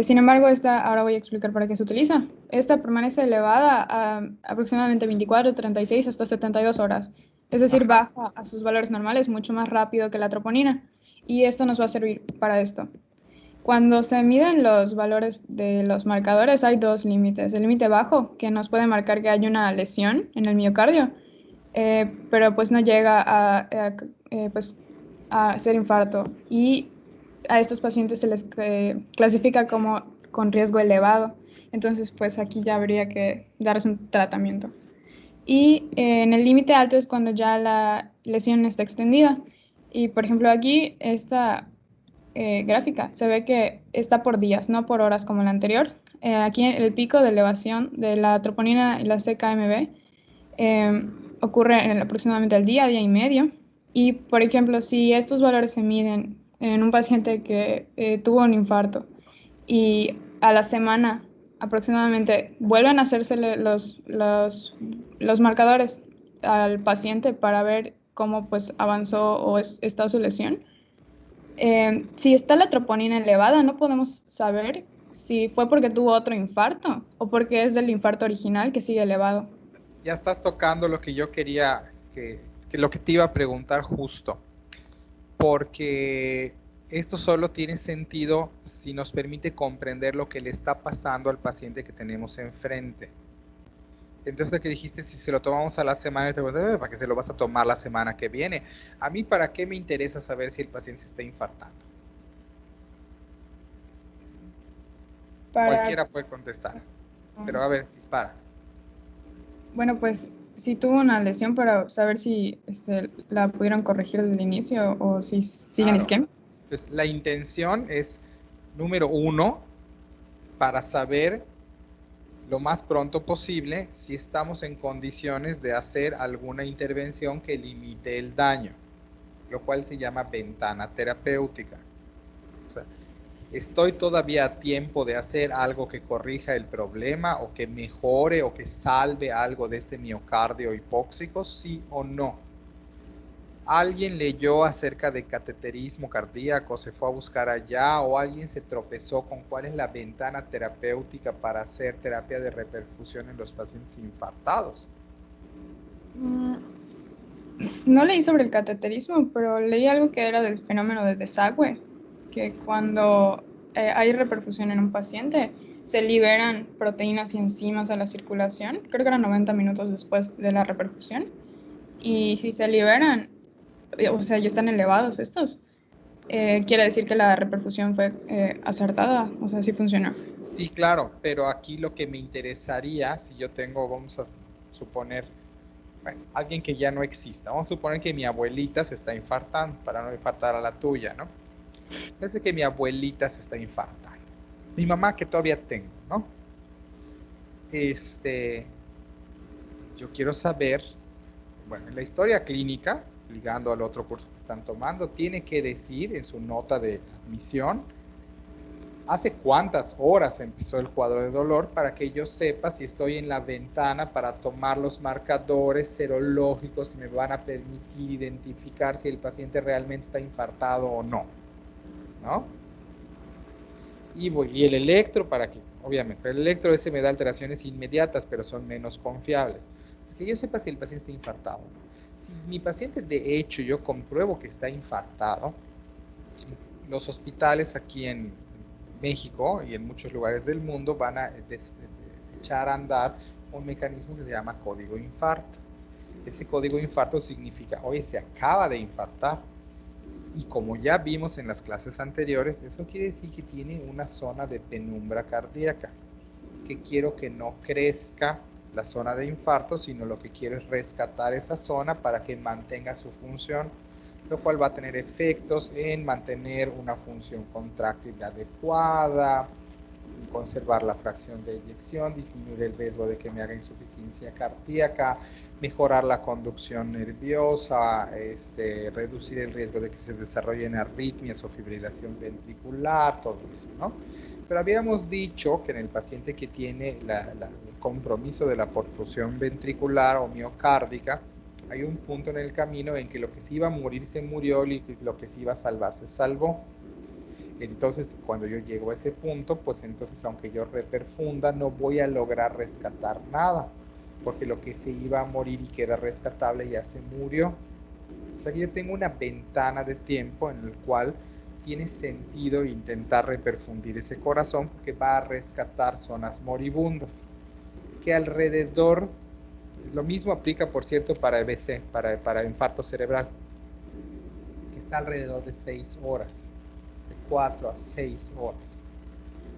Sin embargo, ahora voy a explicar para qué se utiliza. Esta permanece elevada a aproximadamente 24, 36 hasta 72 horas. Es decir, baja a sus valores normales mucho más rápido que la troponina. Y esto nos va a servir para esto. Cuando se miden los valores de los marcadores, hay dos límites. El límite bajo, que nos puede marcar que hay una lesión en el miocardio, pero pues no llega pues, a ser infarto. Y a estos pacientes se les clasifica como con riesgo elevado. Entonces, pues aquí ya habría que darles un tratamiento. Y en el límite alto es cuando ya la lesión está extendida. Y por ejemplo aquí esta gráfica se ve que está por días, no por horas como la anterior. Aquí el pico de elevación de la troponina y la CKMB ocurre aproximadamente al día y medio. Y por ejemplo, si estos valores se miden en un paciente que tuvo un infarto y a la semana aproximadamente vuelven a hacerse los marcadores al paciente para ver cómo pues avanzó o está su lesión. Si está la troponina elevada, no podemos saber si fue porque tuvo otro infarto o porque es del infarto original que sigue elevado. Ya estás tocando lo que yo quería, que lo que te iba a preguntar justo, porque esto solo tiene sentido si nos permite comprender lo que le está pasando al paciente que tenemos enfrente. Entonces, que dijiste, si se lo tomamos a la semana, te pregunto, ¿para qué se lo vas a tomar la semana que viene? A mí, ¿para qué me interesa saber si el paciente se está infartando? Cualquiera puede contestar, pero a ver, dispara. Bueno, pues si tuvo una lesión para saber si la pudieron corregir desde el inicio o si siguen isquemia. Pues la intención es, número uno, para saber lo más pronto posible si estamos en condiciones de hacer alguna intervención que limite el daño, lo cual se llama ventana terapéutica. O sea, ¿estoy todavía a tiempo de hacer algo que corrija el problema o que mejore o que salve algo de este miocardio hipóxico? ¿Sí o no? ¿Alguien leyó acerca de cateterismo cardíaco, se fue a buscar allá, o alguien se tropezó con cuál es la ventana terapéutica para hacer terapia de reperfusión en los pacientes infartados? No leí sobre el cateterismo, pero leí algo que era del fenómeno de desagüe, que cuando hay reperfusión en un paciente, se liberan proteínas y enzimas a la circulación, creo que eran 90 minutos después de la reperfusión, y si se liberan, o sea, ya están elevados estos, quiere decir que la reperfusión fue acertada, o sea, sí funcionó. Sí, claro, pero aquí lo que me interesaría, si yo tengo, vamos a suponer, bueno, alguien que ya no exista, vamos a suponer que mi abuelita se está infartando, para no infartar a la tuya, ¿no? Parece que mi abuelita se está infartando. Mi mamá que todavía tengo, ¿no? Yo quiero saber, bueno, en la historia clínica, ligando al otro curso que están tomando, tiene que decir en su nota de admisión hace cuántas horas empezó el cuadro de dolor para que yo sepa si estoy en la ventana para tomar los marcadores serológicos que me van a permitir identificar si el paciente realmente está infartado o no, ¿no? Y el electro, para que, obviamente, el electro ese me da alteraciones inmediatas, pero son menos confiables. Es que yo sepa si el paciente está infartado o no. Si mi paciente, de hecho, yo compruebo que está infartado, los hospitales aquí en México y en muchos lugares del mundo van a echar a andar un mecanismo que se llama código infarto. Ese código infarto significa, oye, se acaba de infartar. Y como ya vimos en las clases anteriores, eso quiere decir que tiene una zona de penumbra cardíaca, que quiero que no crezca la zona de infarto, sino lo que quiero es rescatar esa zona para que mantenga su función, lo cual va a tener efectos en mantener una función contráctil adecuada, conservar la fracción de eyección, disminuir el riesgo de que me haga insuficiencia cardíaca, mejorar la conducción nerviosa, reducir el riesgo de que se desarrollen arritmias o fibrilación ventricular, todo eso, ¿no? Pero habíamos dicho que en el paciente que tiene el compromiso de la perfusión ventricular o miocárdica, hay un punto en el camino en que lo que se iba a morir se murió y lo que se iba a salvar se salvó. Entonces, cuando yo llego a ese punto, pues entonces, aunque yo reperfunda, no voy a lograr rescatar nada, porque lo que se iba a morir y que era rescatable ya se murió. O sea que yo tengo una ventana de tiempo en el cual tiene sentido intentar reperfundir ese corazón, porque va a rescatar zonas moribundas, que alrededor, lo mismo aplica, por cierto, para EBC, para infarto cerebral, que está alrededor de 6 horas. 4 a 6 horas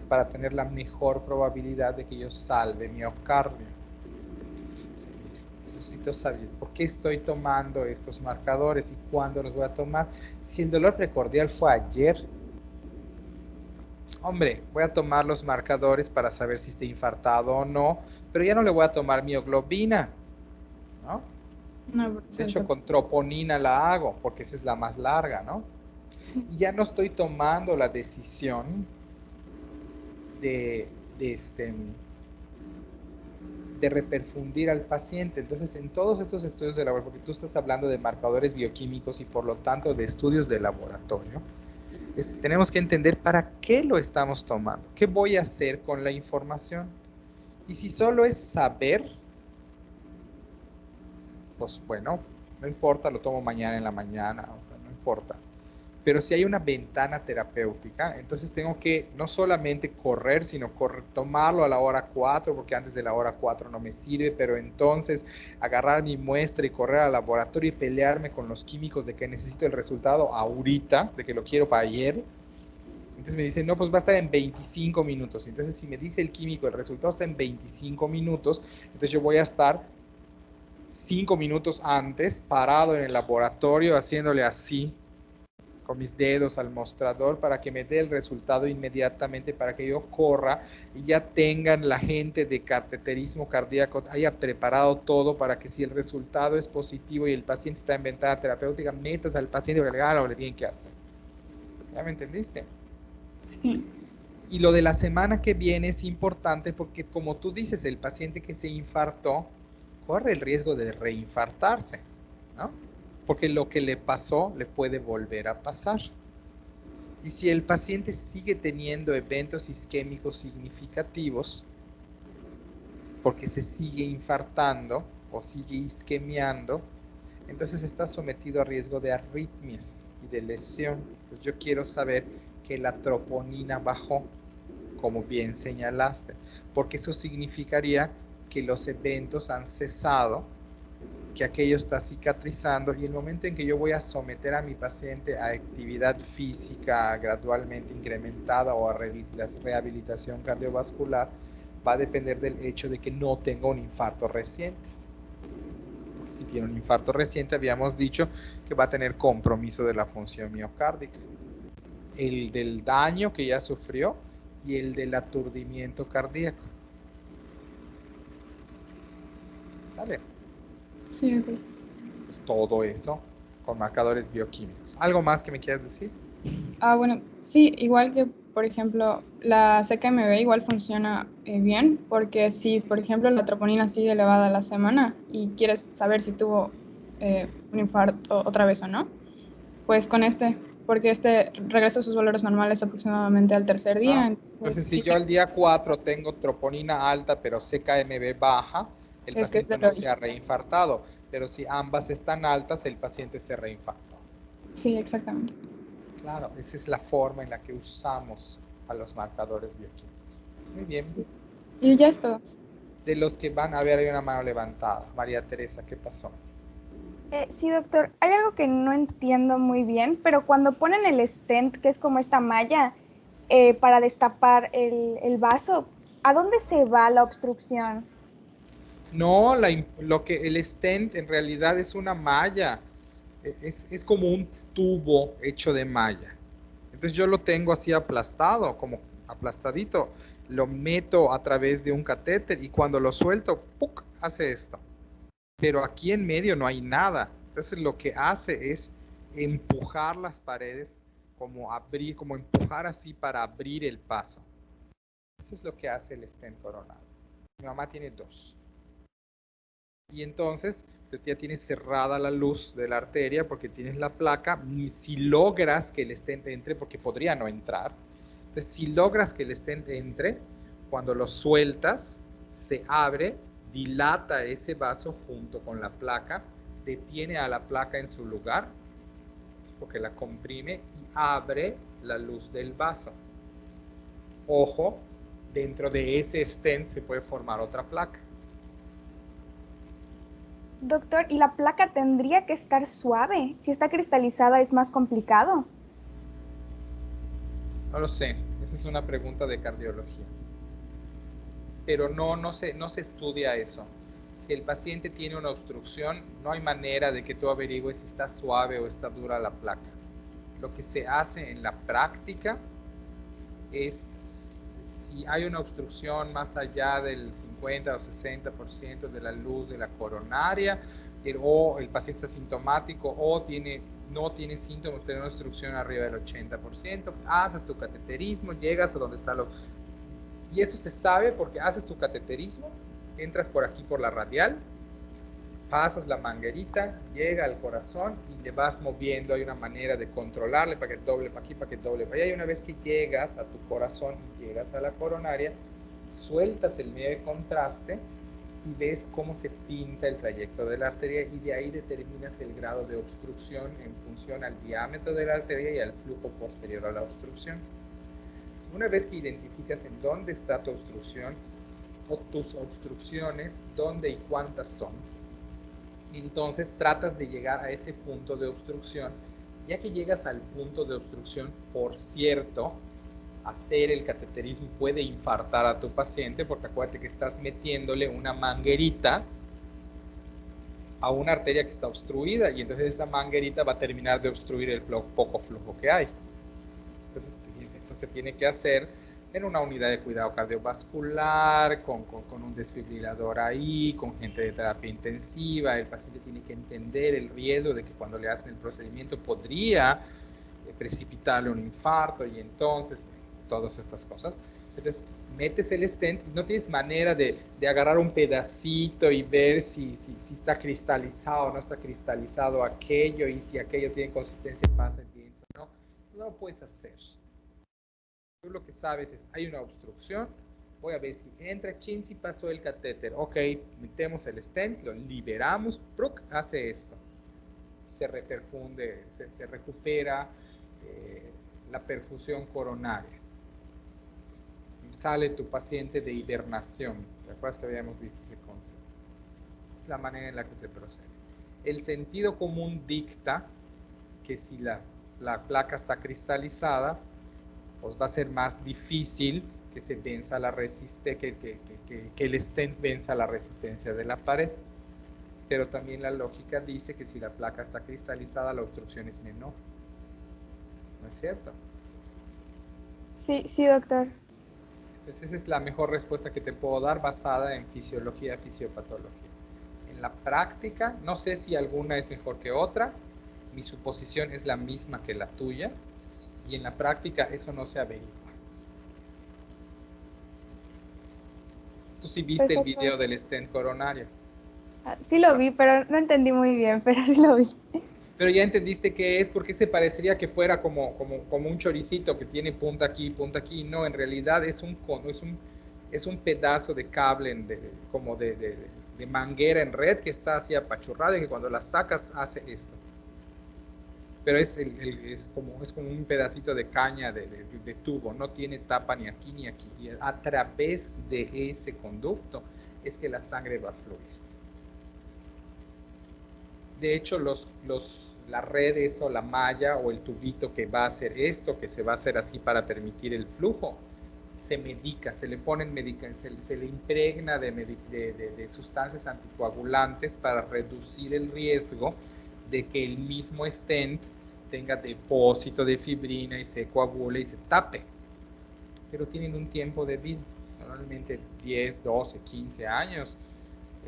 para tener la mejor probabilidad de que yo salve miocardio. Necesito saber por qué estoy tomando estos marcadores y cuándo los voy a tomar. Si el dolor precordial fue ayer, hombre, voy a tomar los marcadores para saber si está infartado o no, pero ya no le voy a tomar mioglobina, ¿no? No, De hecho, con troponina la hago, porque esa es la más larga, ¿no? sí. Y ya no estoy tomando la decisión de reperfundir al paciente. Entonces, en todos estos estudios de laboratorio, porque tú estás hablando de marcadores bioquímicos y por lo tanto de estudios de laboratorio, tenemos que entender para qué lo estamos tomando, qué voy a hacer con la información. Y si solo es saber, pues bueno, no importa, lo tomo mañana en la mañana, no importa. Pero si hay una ventana terapéutica, entonces tengo que no solamente correr, sino tomarlo a la hora 4, porque antes de la hora 4 no me sirve, pero entonces agarrar mi muestra y correr al laboratorio y pelearme con los químicos de que necesito el resultado ahorita, de que lo quiero para ayer. Entonces me dicen, no, pues va a estar en 25 minutos. Entonces si me dice el químico, el resultado está en 25 minutos, entonces yo voy a estar 5 minutos antes, parado en el laboratorio, haciéndole así, con mis dedos al mostrador para que me dé el resultado inmediatamente, para que yo corra y ya tengan la gente de cateterismo cardíaco, haya preparado todo para que si el resultado es positivo y el paciente está en ventana terapéutica, metas al paciente y le hagan lo que le tienen que hacer. ¿Ya me entendiste? Sí. Y lo de la semana que viene es importante porque, como tú dices, el paciente que se infartó corre el riesgo de reinfartarse, ¿no? Porque lo que le pasó le puede volver a pasar. Y si el paciente sigue teniendo eventos isquémicos significativos, porque se sigue infartando o sigue isquemiando, entonces está sometido a riesgo de arritmias y de lesión. Entonces yo quiero saber que la troponina bajó, como bien señalaste, porque eso significaría que los eventos han cesado, que aquello está cicatrizando, y el momento en que yo voy a someter a mi paciente a actividad física gradualmente incrementada o a rehabilitación cardiovascular, va a depender del hecho de que no tenga un infarto reciente. Porque si tiene un infarto reciente, habíamos dicho que va a tener compromiso de la función miocárdica, el del daño que ya sufrió y el del aturdimiento cardíaco. ¿Sale? Sí, ok. Pues todo eso con marcadores bioquímicos. ¿Algo más que me quieras decir? Bueno, sí, igual que, por ejemplo, la CKMB igual funciona bien, porque si, por ejemplo, la troponina sigue elevada a la semana y quieres saber si tuvo un infarto otra vez o no, pues con porque este regresa a sus valores normales aproximadamente al tercer ¿No? día. Entonces, Entonces, si sí, yo al día 4 tengo troponina alta, pero CKMB baja, el es que es paciente del no se ha origen. reinfartado. Pero si ambas están altas, el paciente se reinfartó. Sí, exactamente. Claro, esa es la forma en la que usamos a los marcadores bioquímicos. Muy bien. Sí. Y ya es todo. De los que van a ver, hay una mano levantada. María Teresa, ¿qué pasó? Sí, doctor, hay algo que no entiendo muy bien, pero cuando ponen el stent, que es como esta malla, para destapar el vaso, ¿a dónde se va la obstrucción? No, lo que el stent en realidad es una malla. Es como un tubo hecho de malla. Entonces yo lo tengo así aplastado, como aplastadito. Lo meto a través de un catéter y cuando lo suelto, ¡puc!, hace esto. Pero aquí en medio no hay nada. Entonces lo que hace es empujar las paredes, como abrir, como empujar así para abrir el paso. Eso es lo que hace el stent coronado. Mi mamá tiene dos. Y entonces tú ya tienes cerrada la luz de la arteria porque tienes la placa. Si logras que el stent entre, porque podría no entrar, entonces si logras que el stent entre, cuando lo sueltas, se abre, dilata ese vaso junto con la placa, detiene a la placa en su lugar, porque la comprime y abre la luz del vaso. Ojo, dentro de ese stent se puede formar otra placa. Doctor, ¿y la placa tendría que estar suave? Si está cristalizada es más complicado. No lo sé, esa es una pregunta de cardiología. Pero no se estudia eso. Si el paciente tiene una obstrucción, no hay manera de que tú averigües si está suave o está dura la placa. Lo que se hace en la práctica es, si hay una obstrucción más allá del 50 o 60% de la luz de la coronaria, o el paciente es asintomático o no tiene síntomas, pero una obstrucción arriba del 80%, haces tu cateterismo, llegas a donde está lo... Y eso se sabe porque haces tu cateterismo, entras por aquí por la radial, pasas la manguerita, llega al corazón y le vas moviendo. Hay una manera de controlarle para que doble para aquí, para que doble para allá. Y una vez que llegas a tu corazón y llegas a la coronaria, sueltas el medio de contraste y ves cómo se pinta el trayecto de la arteria y de ahí determinas el grado de obstrucción en función al diámetro de la arteria y al flujo posterior a la obstrucción. Una vez que identificas en dónde está tu obstrucción o tus obstrucciones, dónde y cuántas son, entonces tratas de llegar a ese punto de obstrucción. Ya que llegas al punto de obstrucción, por cierto, hacer el cateterismo puede infartar a tu paciente, porque acuérdate que estás metiéndole una manguerita a una arteria que está obstruida y entonces esa manguerita va a terminar de obstruir el poco flujo que hay. Entonces esto se tiene que hacer en una unidad de cuidado cardiovascular, con un desfibrilador ahí, con gente de terapia intensiva. El paciente tiene que entender el riesgo de que cuando le hacen el procedimiento podría precipitarle un infarto y entonces todas estas cosas. Entonces metes el stent y no tienes manera de agarrar un pedacito y ver si está cristalizado o no está cristalizado aquello y si aquello tiene consistencia pasa bien o no. No lo puedes hacer. Tú lo que sabes es, hay una obstrucción, voy a ver si entra, chin, si pasó el catéter, ok, metemos el stent, lo liberamos, ¡pruc!, hace esto, se reperfunde, se recupera la perfusión coronaria, sale tu paciente de hibernación. ¿Te acuerdas que habíamos visto ese concepto? Es la manera en la que se procede. El sentido común dicta que si la placa está cristalizada, pues va a ser más difícil que se venza la resistencia, que el stent venza la resistencia de la pared. Pero también la lógica dice que si la placa está cristalizada, la obstrucción es menor. ¿No es cierto? Sí, sí, doctor. Entonces esa es la mejor respuesta que te puedo dar basada en fisiología, fisiopatología. En la práctica, no sé si alguna es mejor que otra. Mi suposición es la misma que la tuya. Y en la práctica eso no se averigua. Tú sí viste el Perfecto. video del stent coronario. Sí lo vi, pero no entendí muy bien, pero sí lo vi. Pero ya entendiste qué es, porque se parecería que fuera como un choricito que tiene punta aquí, punta aquí. No, en realidad es un cono, es un pedazo de cable como de manguera en red que está así apachurrado y que cuando la sacas hace esto. Pero es como un pedacito de caña de tubo, no tiene tapa ni aquí ni aquí. Y a través de ese conducto es que la sangre va a fluir. De hecho, la red esta o la malla o el tubito que va a hacer esto, que se va a hacer así para permitir el flujo, se medica, se le ponen se le impregna de sustancias anticoagulantes para reducir el riesgo de que el mismo stent tenga depósito de fibrina y se coagule y se tape. Pero tienen un tiempo de vida, normalmente 10, 12, 15 años,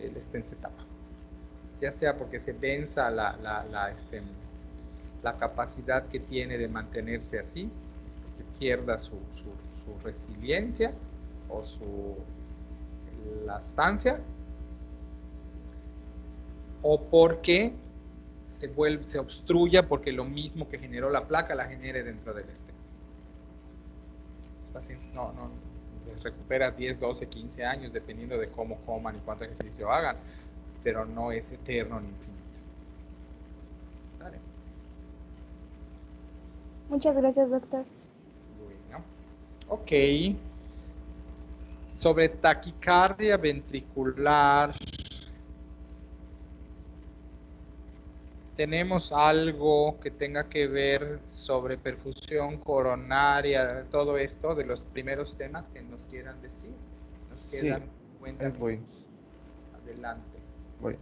el stent se tapa. Ya sea porque se venza la capacidad que tiene de mantenerse así, que pierda su resiliencia o la estancia, o porque se obstruya porque lo mismo que generó la placa la genere dentro del stent. Los pacientes no les recuperas 10, 12, 15 años dependiendo de cómo coman y cuánto ejercicio hagan, pero no es eterno ni infinito. ¿Vale? Muchas gracias, doctor. Bueno, ok. Sobre taquicardia ventricular, ¿tenemos algo que tenga que ver sobre perfusión coronaria, todo esto de los primeros temas que nos quieran decir? Nos Sí, quedan 50 ahí voy. minutos. Adelante. Voy.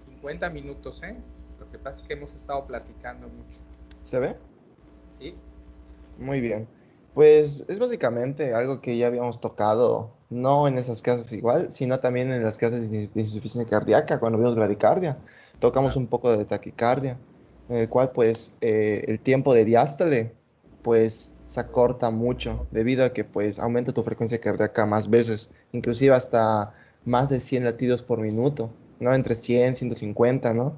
50 minutos, ¿eh? Lo que pasa es que hemos estado platicando mucho. ¿Se ve? ¿Sí? Muy bien. Pues es básicamente algo que ya habíamos tocado, no en esas clases igual, sino también en las clases de insuficiencia cardíaca, cuando vimos bradicardia. Tocamos un poco de taquicardia, en el cual pues el tiempo de diástole pues se acorta mucho debido a que pues aumenta tu frecuencia cardíaca más veces, inclusive hasta más de 100 latidos por minuto, ¿no? Entre 100, 150, ¿no?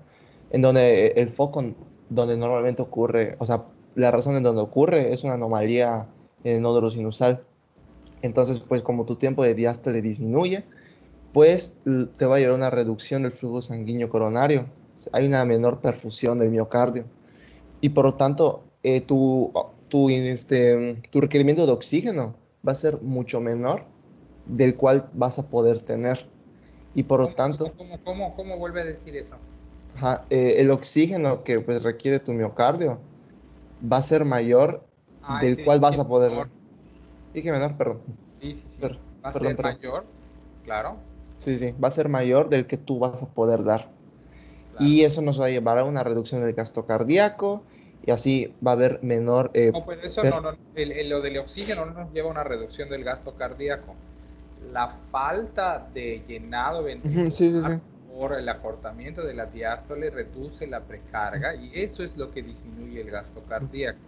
En donde el foco donde normalmente ocurre, o sea, la razón en donde ocurre es una anomalía en el nódulo sinusal. Entonces, pues como tu tiempo de diástole disminuye, pues te va a llevar a una reducción del flujo sanguíneo coronario. Hay una menor perfusión del miocardio. Y por lo tanto, tu requerimiento de oxígeno va a ser mucho menor del cual vas a poder tener. Y por lo tanto, ¿Cómo vuelve a decir eso? el oxígeno que pues, requiere tu miocardio va a ser mayor del cual vas a poder dar. Dije menor, perdón. Sí. Va a Perdón, ser perdón. mayor, claro. Sí, va a ser mayor del que tú vas a poder dar. Claro. Y eso nos va a llevar a una reducción del gasto cardíaco y así va a haber menor... No, pero eso no, lo del oxígeno no nos lleva a una reducción del gasto cardíaco. La falta de llenado ventricular sí. por el acortamiento de la diástole reduce la precarga y eso es lo que disminuye el gasto cardíaco.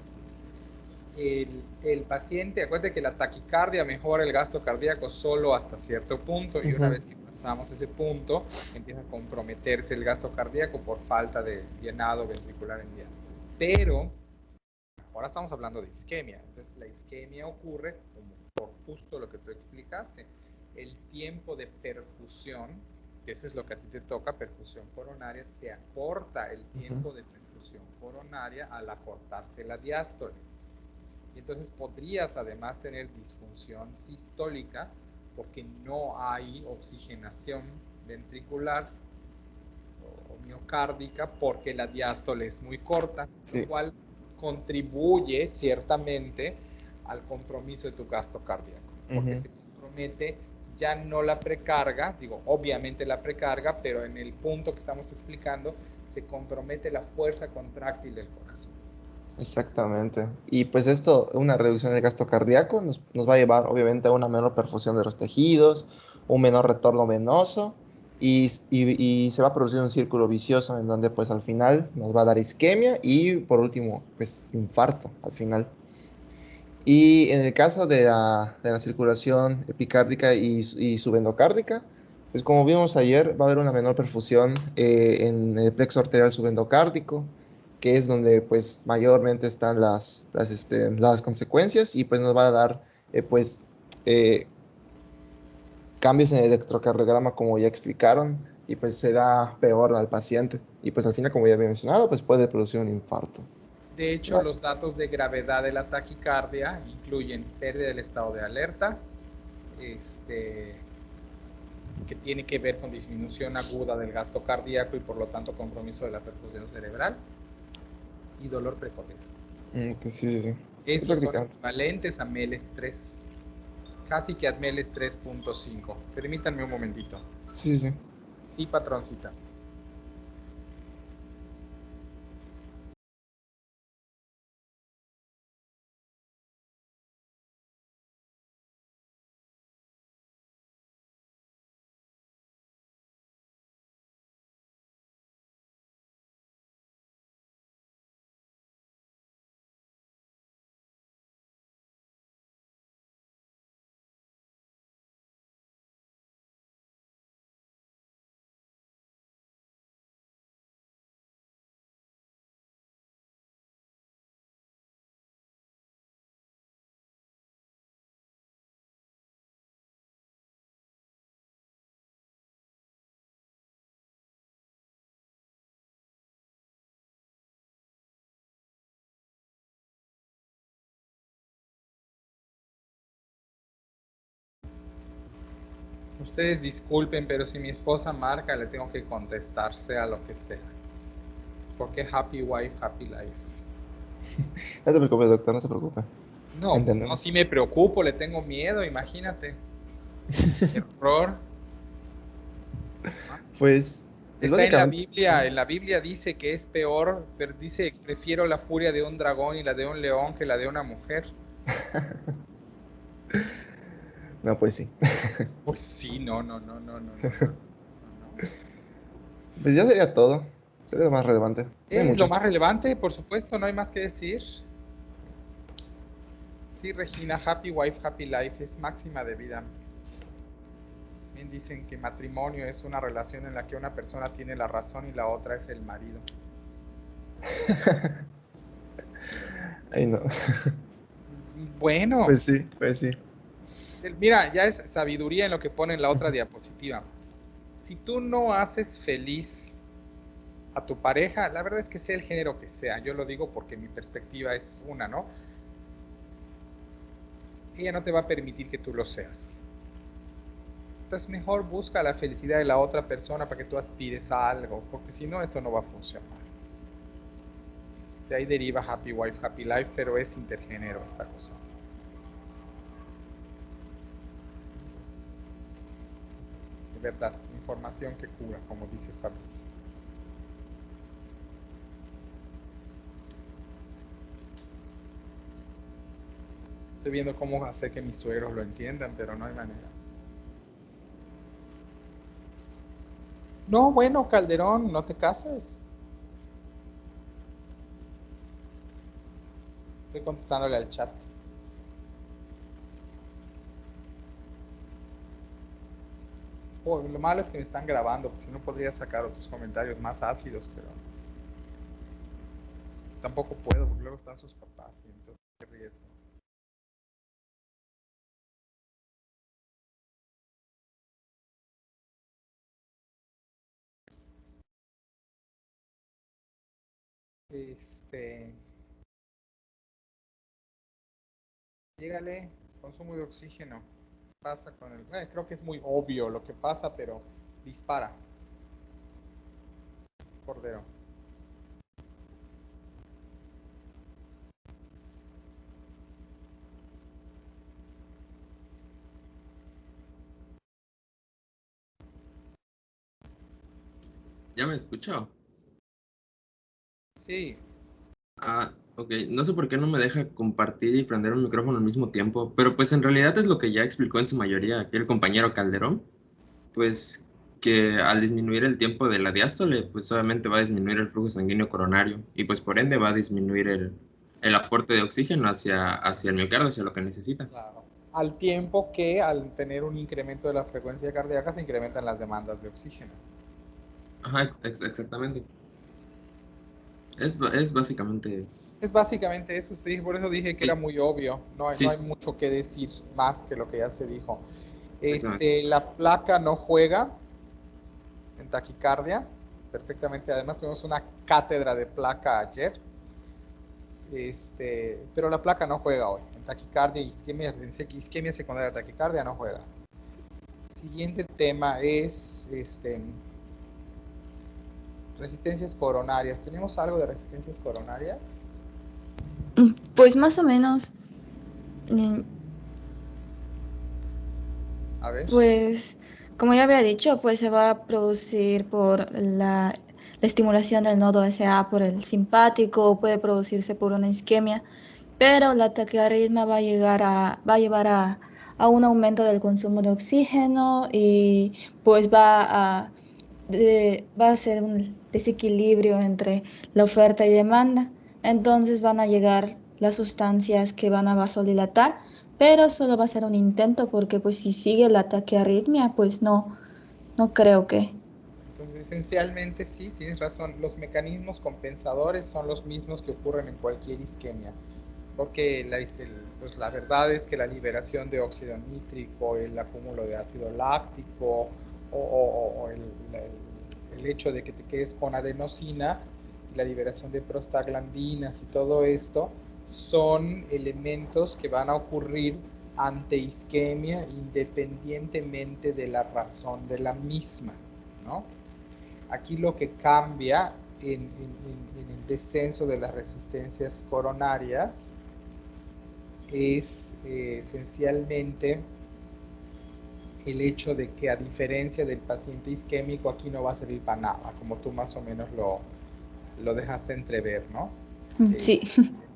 El paciente, acuérdate que la taquicardia mejora el gasto cardíaco solo hasta cierto punto y una vez que pasamos ese punto empieza a comprometerse el gasto cardíaco por falta de llenado ventricular en diástole. Pero ahora estamos hablando de isquemia, entonces la isquemia ocurre por justo lo que tú explicaste, el tiempo de perfusión, que eso es lo que a ti te toca, perfusión coronaria, se acorta el tiempo de perfusión coronaria al acortarse la diástole. Y entonces podrías además tener disfunción sistólica porque no hay oxigenación ventricular o miocárdica porque la diástole es muy corta, lo cual contribuye ciertamente al compromiso de tu gasto cardíaco, porque se compromete ya no la precarga, digo, obviamente la precarga, pero en el punto que estamos explicando, se compromete la fuerza contráctil del corazón. Exactamente. Y pues esto, una reducción del gasto cardíaco, nos va a llevar obviamente a una menor perfusión de los tejidos, un menor retorno venoso y se va a producir un círculo vicioso en donde pues al final nos va a dar isquemia y por último pues infarto al final. Y en el caso de la circulación epicárdica y subendocárdica, pues como vimos ayer, va a haber una menor perfusión en el plexo arterial subendocárdico, que es donde pues mayormente están las consecuencias y pues nos va a dar pues eh, cambios en el electrocardiograma como ya explicaron y pues será peor al paciente y pues al final como ya había mencionado pues puede producir un infarto. De hecho, los datos de gravedad de la taquicardia incluyen pérdida del estado de alerta, que tiene que ver con disminución aguda del gasto cardíaco y por lo tanto compromiso de la perfusión cerebral y dolor precordial. Sí, sí, sí. Esos son equivalentes a MELES 3, casi que a MELES 3.5. Permítanme un momentito. Sí, sí. Sí, patroncita. Ustedes disculpen, pero si mi esposa marca, le tengo que contestar, sea lo que sea. Porque happy wife, happy life. No se preocupe, doctor, no se preocupe. No, pues Entendemos. no, si me preocupo, le tengo miedo, imagínate. Error. Pues Está en la Biblia dice que es peor, pero dice, prefiero la furia de un dragón y la de un león que la de una mujer. No, pues sí. Pues sí, no. Pues ya sería todo. Sería lo más relevante. No hay Es mucho. lo más relevante, por supuesto, no hay más que decir. Sí, Regina, happy wife, happy life es máxima de vida. Bien dicen que matrimonio es una relación en la que una persona tiene la razón y la otra es el marido. Ay, no. Bueno. Pues sí, pues sí. Mira, ya es sabiduría en lo que pone en la otra diapositiva. Si tú no haces feliz a tu pareja, la verdad es que sea el género que sea, yo lo digo porque mi perspectiva es una, ¿no? Ella no te va a permitir que tú lo seas. Entonces mejor busca la felicidad de la otra persona para que tú aspires a algo, porque si no, esto no va a funcionar. De ahí deriva happy wife, happy life, pero es intergénero esta cosa. De verdad, información que cura, como dice Fabricio. Estoy viendo cómo hacer que mis suegros lo entiendan, pero no hay manera. No, bueno, Calderón, no te cases. Estoy contestándole al chat. Oh, lo malo es que me están grabando, porque si no podría sacar otros comentarios más ácidos, pero tampoco puedo, porque luego están sus papás y entonces qué riesgo. Llégale, consumo de oxígeno. Pasa con el. Creo que es muy obvio lo que pasa, pero dispara. Cordero. ¿Ya me escuchó? Sí. Ah, ok. No sé por qué no me deja compartir y prender un micrófono al mismo tiempo, pero pues en realidad es lo que ya explicó en su mayoría aquí el compañero Calderón. Pues que al disminuir el tiempo de la diástole, pues obviamente va a disminuir el flujo sanguíneo coronario y pues por ende va a disminuir el aporte de oxígeno hacia el miocardio, hacia lo que necesita. Claro. Al tiempo que al tener un incremento de la frecuencia cardíaca se incrementan las demandas de oxígeno. Ajá, exactamente. Es básicamente... Es básicamente eso, sí, por eso dije que era muy obvio, no Sí, hay mucho que decir más que lo que ya se dijo. exactamente. La placa no juega en taquicardia, perfectamente, además tuvimos una cátedra de placa ayer, pero la placa no juega hoy, en taquicardia, isquemia secundaria de taquicardia no juega. Siguiente tema es resistencias coronarias. ¿Tenemos algo de resistencias coronarias? Pues más o menos, A ver. pues como ya había dicho, pues se va a producir por la estimulación del nodo SA por el simpático, o puede producirse por una isquemia, pero la taquiarritmia va a llevar a un aumento del consumo de oxígeno y pues va a ser un desequilibrio entre la oferta y demanda. Entonces van a llegar las sustancias que van a vasodilatar, pero solo va a ser un intento porque pues si sigue el ataque arritmia, pues no creo que. Entonces, esencialmente sí, tienes razón, los mecanismos compensadores son los mismos que ocurren en cualquier isquemia, porque pues la verdad es que la liberación de óxido nítrico, el acúmulo de ácido láctico o el hecho de que te quedes con adenosina y la liberación de prostaglandinas y todo esto son elementos que van a ocurrir ante isquemia independientemente de la razón de la misma, ¿no? Aquí lo que cambia en el descenso de las resistencias coronarias es esencialmente el hecho de que, a diferencia del paciente isquémico, aquí no va a servir para nada, como tú más o menos lo dejaste entrever, ¿no? Sí.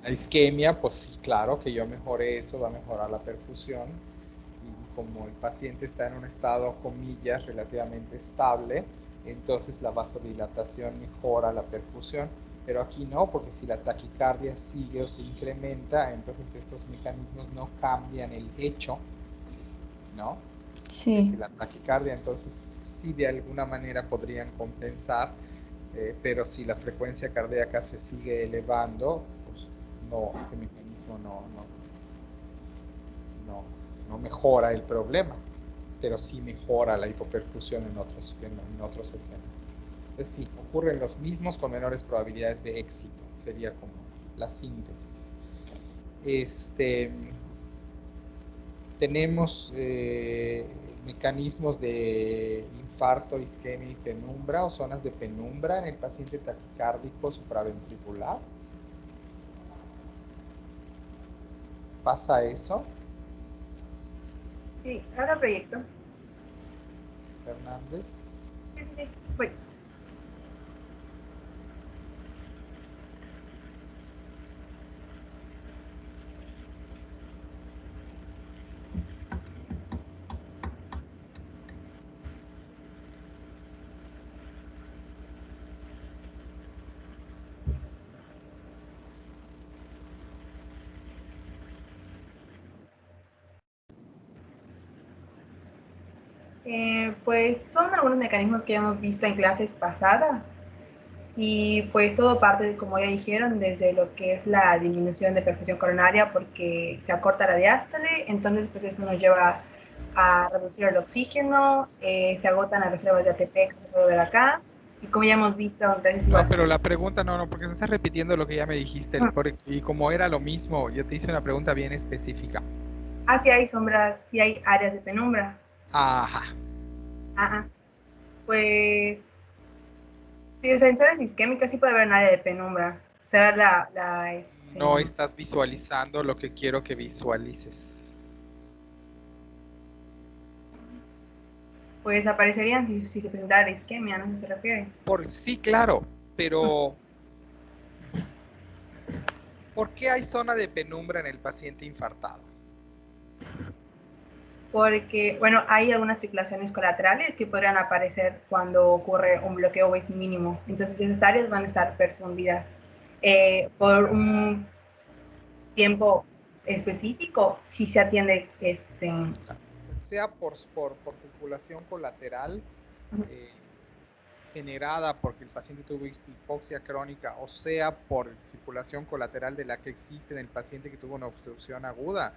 La isquemia, pues sí, claro que yo mejoré eso, va a mejorar la perfusión, y como el paciente está en un estado, comillas, relativamente estable, entonces la vasodilatación mejora la perfusión, pero aquí no, porque si la taquicardia sigue o se incrementa, entonces estos mecanismos no cambian el hecho, ¿no? De que Sí. la taquicardia, entonces sí, de alguna manera podrían compensar, pero si la frecuencia cardíaca se sigue elevando, pues no, este mecanismo no mejora el problema, pero sí mejora la hipoperfusión en otros escenarios. Entonces sí, ocurren los mismos con menores probabilidades de éxito, sería como la síntesis. Tenemos mecanismos de infarto, isquemia y penumbra o zonas de penumbra en el paciente taquicárdico supraventricular. ¿Pasa eso, Sí, ahora proyecto. Fernández? Sí, voy. Pues son algunos mecanismos que ya hemos visto en clases pasadas y pues todo parte, como ya dijeron, desde lo que es la disminución de perfusión coronaria porque se acorta la diástole, entonces pues eso nos lleva a reducir el oxígeno, se agotan las reservas de ATP que se puede ver acá y como ya hemos visto, No, pero la pregunta no, porque se está repitiendo lo que ya me dijiste, Ah. y como era lo mismo, yo te hice una pregunta bien específica. sí hay sombras, sí hay áreas de penumbra. Ajá. Ajá. Pues sí, o sea, en zonas isquémicas sí puede haber un área de penumbra. Será No estás visualizando lo que quiero que visualices. pues aparecerían si se presentara la isquemia, ¿no? ¿Se refiere? Sí, claro, pero ¿por qué hay zona de penumbra en el paciente infartado? porque, bueno, hay algunas circulaciones colaterales que podrían aparecer cuando ocurre un bloqueo o es mínimo. Entonces, esas áreas van a estar perfundidas por un tiempo específico, si se atiende sea por circulación colateral generada porque el paciente tuvo hipoxia crónica, o sea por circulación colateral de la que existe en el paciente que tuvo una obstrucción aguda.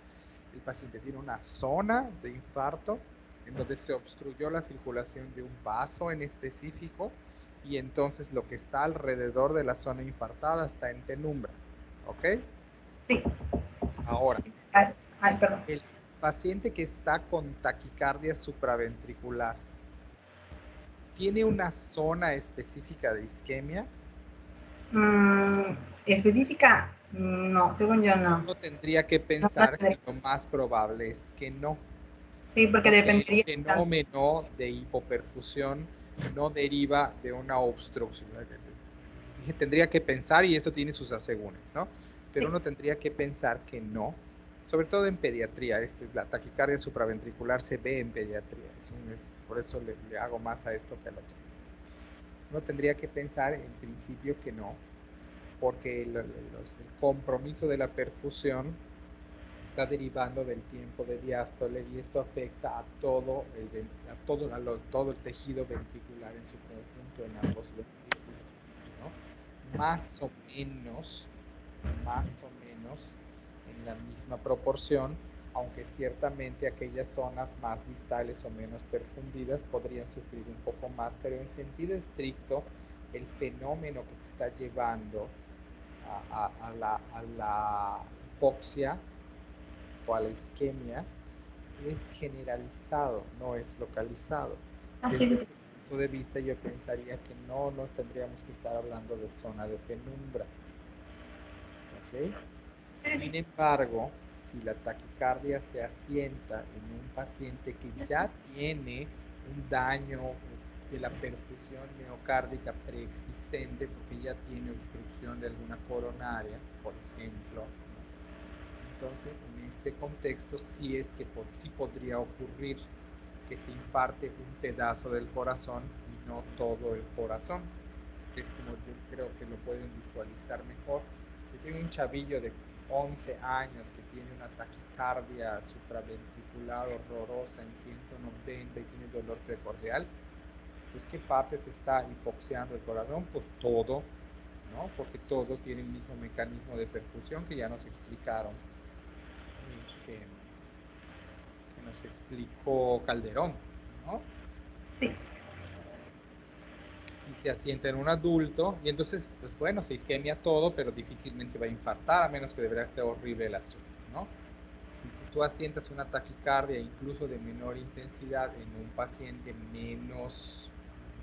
El paciente tiene una zona de infarto en donde se obstruyó la circulación de un vaso en específico, y entonces lo que está alrededor de la zona infartada está en penumbra. ¿Ok? Sí. Ahora, perdón. El paciente que está con taquicardia supraventricular, ¿tiene una zona específica de isquemia? Específica, no, según yo no. Uno tendría que pensar que lo más probable es que no. Sí, porque dependería. El fenómeno de hipoperfusión no deriva de una obstrucción. Tendría que pensar, y eso tiene sus asegúnes, ¿no? Pero uno tendría que pensar que no, sobre todo en pediatría. La taquicardia supraventricular se ve en pediatría, por eso le hago más a esto que al otro. Uno tendría que pensar en principio que no, porque el compromiso de la perfusión está derivando del tiempo de diástole, y esto afecta a todo el tejido ventricular en su conjunto, en ambos ventrículos, ¿no? Más o menos en la misma proporción, aunque ciertamente aquellas zonas más distales o menos perfundidas podrían sufrir un poco más, pero en sentido estricto, el fenómeno que te está llevando a la hipoxia o a la isquemia es generalizado, no es localizado. Desde ese punto de vista, yo pensaría que no tendríamos que estar hablando de zona de penumbra. ¿Ok? Sin embargo, si la taquicardia se asienta en un paciente que ya tiene un daño de la perfusión miocárdica preexistente, porque ya tiene obstrucción de alguna coronaria, por ejemplo, entonces en este contexto sí podría ocurrir que se infarte un pedazo del corazón y no todo el corazón, que es como yo creo que lo pueden visualizar mejor. Yo tengo un chavillo de 11 años que tiene una taquicardia supraventricular horrorosa en 190 y tiene dolor precordial. Pues, ¿qué parte se está hipoxiando el corazón? Pues todo, ¿no? Porque todo tiene el mismo mecanismo de perfusión que ya nos explicaron, que nos explicó Calderón, ¿no? Sí. Si se asienta en un adulto, y entonces, pues bueno, se isquemia todo, pero difícilmente se va a infartar, a menos que de verdad esté horrible el asunto, ¿no? Si tú asientas una taquicardia, incluso de menor intensidad, en un paciente menos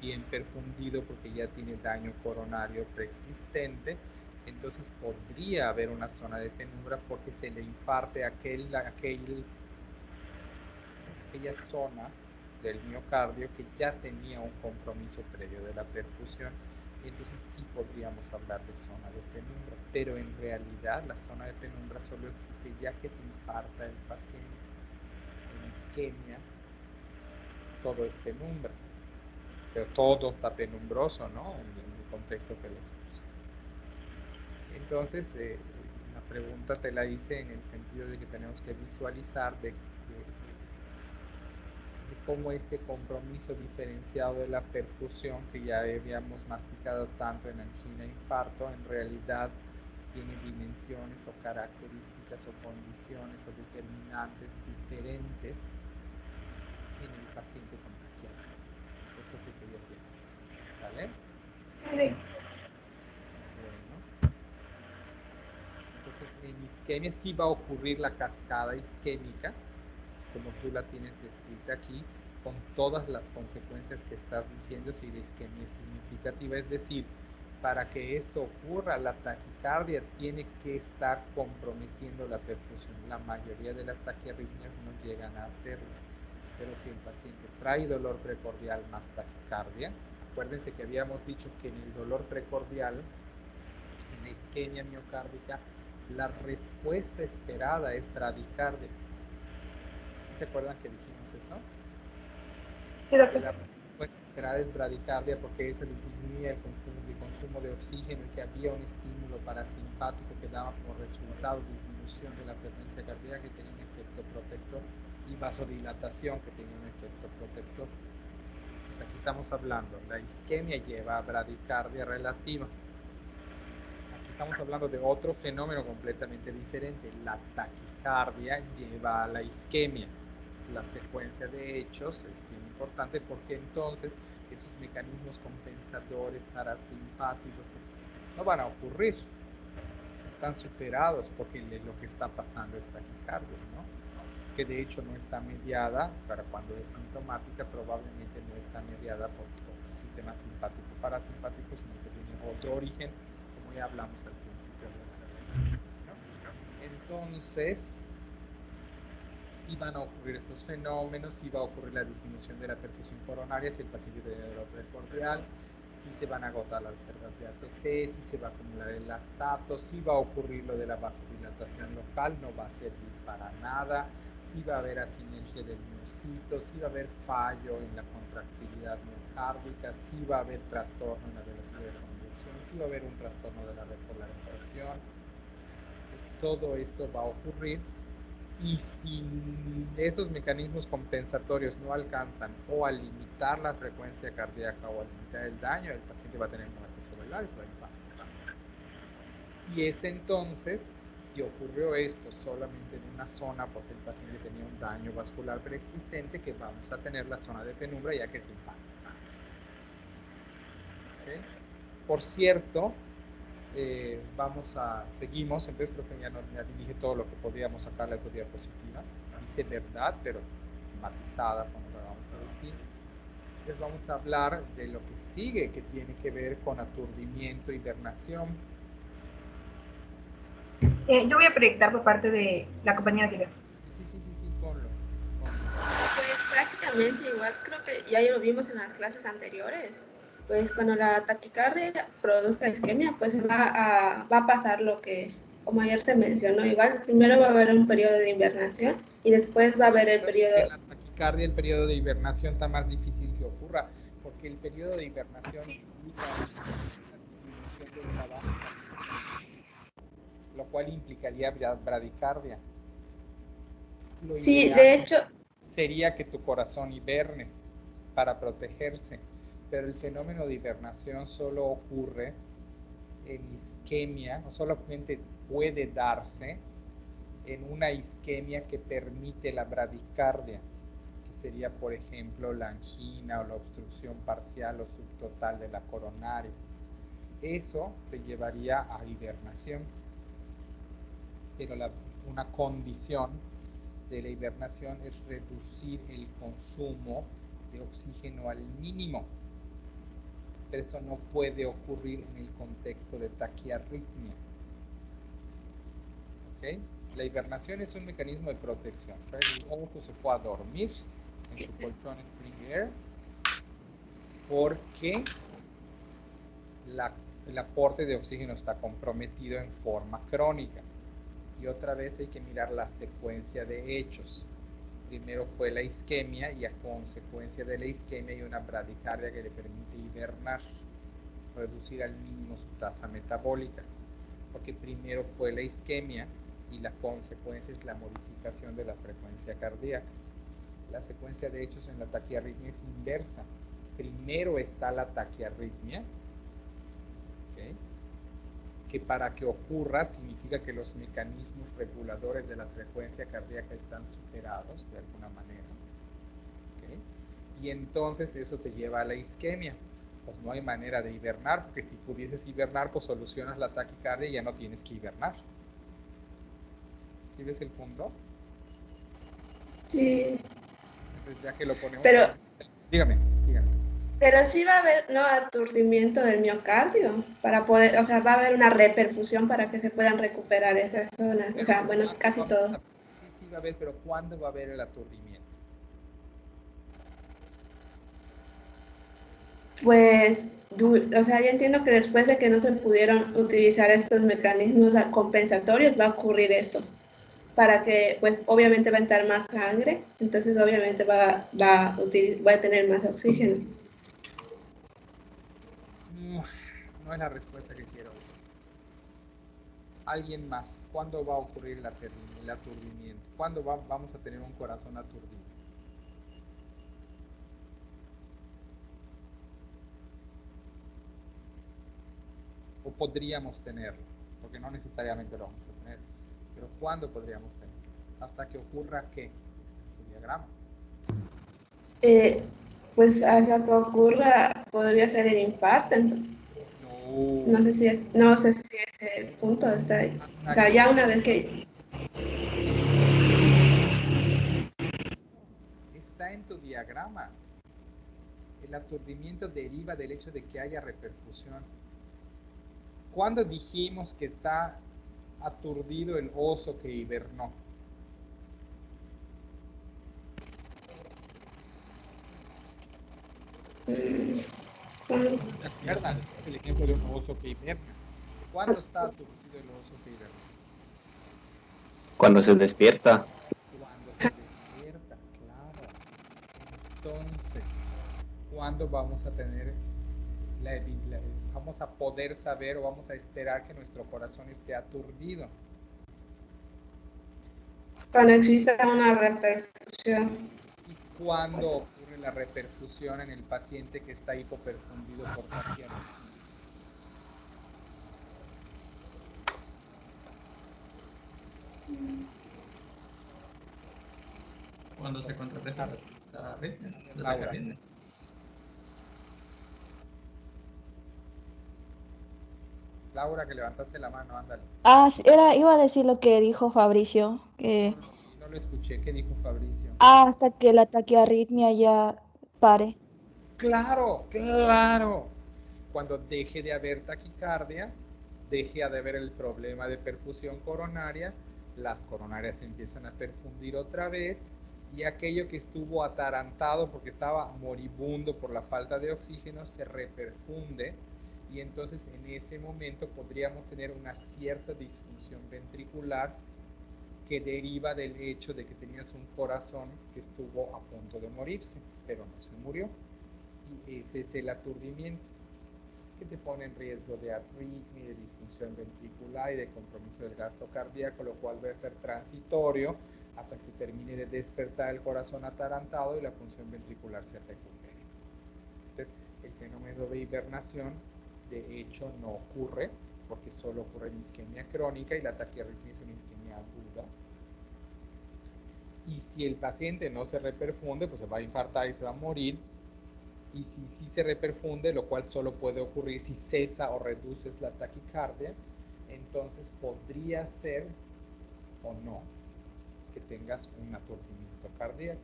bien perfundido, porque ya tiene daño coronario preexistente, entonces podría haber una zona de penumbra porque se le infarte aquella zona del miocardio que ya tenía un compromiso previo de la perfusión, y entonces sí podríamos hablar de zona de penumbra, pero en realidad la zona de penumbra solo existe ya que se infarta el paciente. En isquemia todo es penumbra, pero todo está penumbroso, ¿no? En el contexto que les puse. Entonces, la pregunta te la hice en el sentido de que tenemos que visualizar de cómo este compromiso diferenciado de la perfusión, que ya habíamos masticado tanto en angina e infarto, en realidad tiene dimensiones o características o condiciones o determinantes diferentes en el paciente contagiado. Esto es lo que yo quiero. ¿Sale? Sí. Bueno. Entonces, en isquemia sí va a ocurrir la cascada isquémica, como tú la tienes descrita aquí, con todas las consecuencias que estás diciendo si la isquemia es significativa. Es decir, para que esto ocurra, la taquicardia tiene que estar comprometiendo la perfusión. La mayoría de las taquiarritmias no llegan a hacerlo, pero si el paciente trae dolor precordial más taquicardia, acuérdense que habíamos dicho que en el dolor precordial, en la isquemia miocárdica, la respuesta esperada es bradicardia. ¿Sí se acuerdan que dijimos eso? Sí, doctor. La respuesta esperada es bradicardia porque eso disminuía el consumo de oxígeno y que había un estímulo parasimpático que daba como resultado disminución de la frecuencia cardíaca que tenía un efecto protector y vasodilatación que tenía un efecto protector. Pues aquí estamos hablando, la isquemia lleva a bradicardia relativa. Aquí estamos hablando de otro fenómeno completamente diferente. La taquicardia lleva a la isquemia. La secuencia de hechos es bien importante porque entonces esos mecanismos compensadores parasimpáticos no van a ocurrir, están superados porque lo que está pasando es taquicardia, ¿no? Que de hecho no está mediada, para cuando es sintomática probablemente no está mediada por sistemas simpático parasimpáticos, sino que tiene otro origen, como ya hablamos al principio de la clase, ¿no? Entonces sí van a ocurrir estos fenómenos, sí va a ocurrir la disminución de la perfusión coronaria si el paciente tiene dolor precordial, sí se van a agotar las reservas de ATP, sí se va a acumular el lactato, sí va a ocurrir lo de la vasodilatación local, no va a servir para nada, sí va a haber asinergia del miocito, sí va a haber fallo en la contractilidad miocárdica, sí va a haber trastorno en la velocidad de conducción, sí va a haber un trastorno de la repolarización. Todo esto va a ocurrir. Y si esos mecanismos compensatorios no alcanzan o a limitar la frecuencia cardíaca o a limitar el daño, el paciente va a tener muerte celular y se va a infartar. Y es entonces, si ocurrió esto solamente en una zona porque el paciente tenía un daño vascular preexistente, que vamos a tener la zona de penumbra ya que se infarta. ¿Okay? Por cierto, seguimos, entonces creo que ya dije todo lo que podíamos sacarle a tu diapositiva. Dice verdad, pero matizada, como lo vamos a decir. Entonces vamos a hablar de lo que sigue, que tiene que ver con aturdimiento, hibernación. Yo voy a proyectar por parte de la compañera Silvia. Sí, ponlo. Pues prácticamente igual, creo que ya lo vimos en las clases anteriores. Pues cuando la taquicardia produzca isquemia, pues va a pasar lo que, como ayer se mencionó, igual primero va a haber un periodo de hibernación y después va a haber el periodo... La taquicardia, el periodo de hibernación está más difícil que ocurra, porque el periodo de hibernación implica la disminución del trabajo, lo cual implicaría bradicardia. Sí, de hecho... Sería que tu corazón hiberne para protegerse, pero el fenómeno de hibernación solo ocurre en isquemia, no solamente puede darse en una isquemia que permite la bradicardia, que sería por ejemplo la angina o la obstrucción parcial o subtotal de la coronaria. Eso te llevaría a hibernación, pero una condición de la hibernación es reducir el consumo de oxígeno al mínimo. Pero eso no puede ocurrir en el contexto de taquiarritmia. ¿Okay? La hibernación es un mecanismo de protección. El oso se fue a dormir en su colchón Spring Air porque el aporte de oxígeno está comprometido en forma crónica. Y otra vez hay que mirar la secuencia de hechos. Primero fue la isquemia y a consecuencia de la isquemia hay una bradicardia que le permite hibernar, reducir al mínimo su tasa metabólica, porque primero fue la isquemia y la consecuencia es la modificación de la frecuencia cardíaca. La secuencia de hechos en la taquiarritmia es inversa. Primero está la taquiarritmia, ¿okay? Que para que ocurra significa que los mecanismos reguladores de la frecuencia cardíaca están superados de alguna manera. ¿Okay? Y entonces eso te lleva a la isquemia. Pues no hay manera de hibernar, porque si pudieses hibernar, pues solucionas la taquicardia y ya no tienes que hibernar. ¿Sí ves el punto? Sí. Entonces ya que lo ponemos... Pero, dígame. Pero sí va a haber aturdimiento del miocardio para poder, o sea, va a haber una reperfusión para que se puedan recuperar esas zonas, o sea, bueno, casi todo. Sí va a haber, pero ¿cuándo va a haber el aturdimiento? Pues, o sea, yo entiendo que después de que no se pudieron utilizar estos mecanismos compensatorios va a ocurrir esto. para que, pues, obviamente va a entrar más sangre, entonces obviamente va a tener más oxígeno. No es la respuesta que quiero oír. Alguien más, ¿cuándo va a ocurrir el aturdimiento? ¿Cuándo vamos a tener un corazón aturdido? O podríamos tenerlo, porque no necesariamente lo vamos a tener, pero ¿cuándo podríamos tenerlo? Hasta que ocurra ¿qué? Está en su diagrama. Pues hasta que ocurra, podría ser el infarto. No sé si ese punto está ahí. O sea, ya una vez que... Está en tu diagrama. El aturdimiento deriva del hecho de que haya reperfusión. ¿Cuándo dijimos que está aturdido el oso que hibernó? Despiertan, es el ejemplo de un oso que hiberna. ¿Cuándo está aturdido el oso que hiberna? Cuando se despierta. Cuando se despierta, claro. Entonces, ¿cuándo vamos a tener vamos a poder saber o vamos a esperar que nuestro corazón esté aturdido? Cuando exista una reperfusión. ¿Y cuándo ocurre la reperfusión en el paciente que está hipoperfundido por taquiarritmia? Cuando se contrarresta la arritmia. Laura. Laura, que levantaste la mano, ándale. Sí, iba a decir lo que dijo Fabricio. No lo escuché, ¿qué dijo Fabricio? Hasta que la taquiarritmia ya pare. Claro, claro. Cuando deje de haber taquicardia, deje de haber el problema de perfusión coronaria, las coronarias empiezan a perfundir otra vez y aquello que estuvo atarantado porque estaba moribundo por la falta de oxígeno se reperfunde y entonces en ese momento podríamos tener una cierta disfunción ventricular que deriva del hecho de que tenías un corazón que estuvo a punto de morirse, pero no se murió. Y ese es el aturdimiento, que te pone en riesgo de arritmia, de disfunción ventricular y de compromiso del gasto cardíaco, lo cual va a ser transitorio hasta que se termine de despertar el corazón atarantado y la función ventricular se recupere. Entonces, el fenómeno de hibernación, de hecho, no ocurre, porque solo ocurre en isquemia crónica y la taquiarritmia es una isquemia aguda. Y si el paciente no se reperfunde, pues se va a infartar y se va a morir. Y si sí se reperfunde, lo cual solo puede ocurrir si cesa o reduces la taquicardia, entonces podría ser o no que tengas un aturdimiento cardíaco.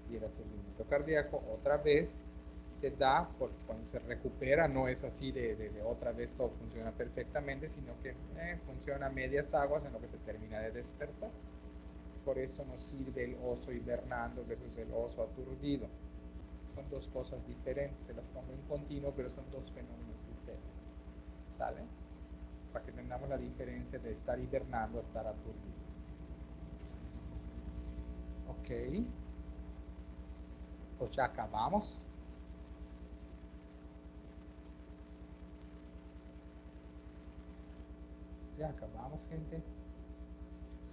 Y el aturdimiento cardíaco otra vez se da porque cuando se recupera no es así de otra vez todo funciona perfectamente, sino que funciona a medias aguas en lo que se termina de despertar. Por eso nos sirve el oso hibernando versus el oso aturdido. Son dos cosas diferentes, se las pongo en continuo, pero son dos fenómenos diferentes. ¿Sale? Para que tengamos la diferencia de estar hibernando a estar aturdido. Ok. Pues ya acabamos. Ya acabamos, gente.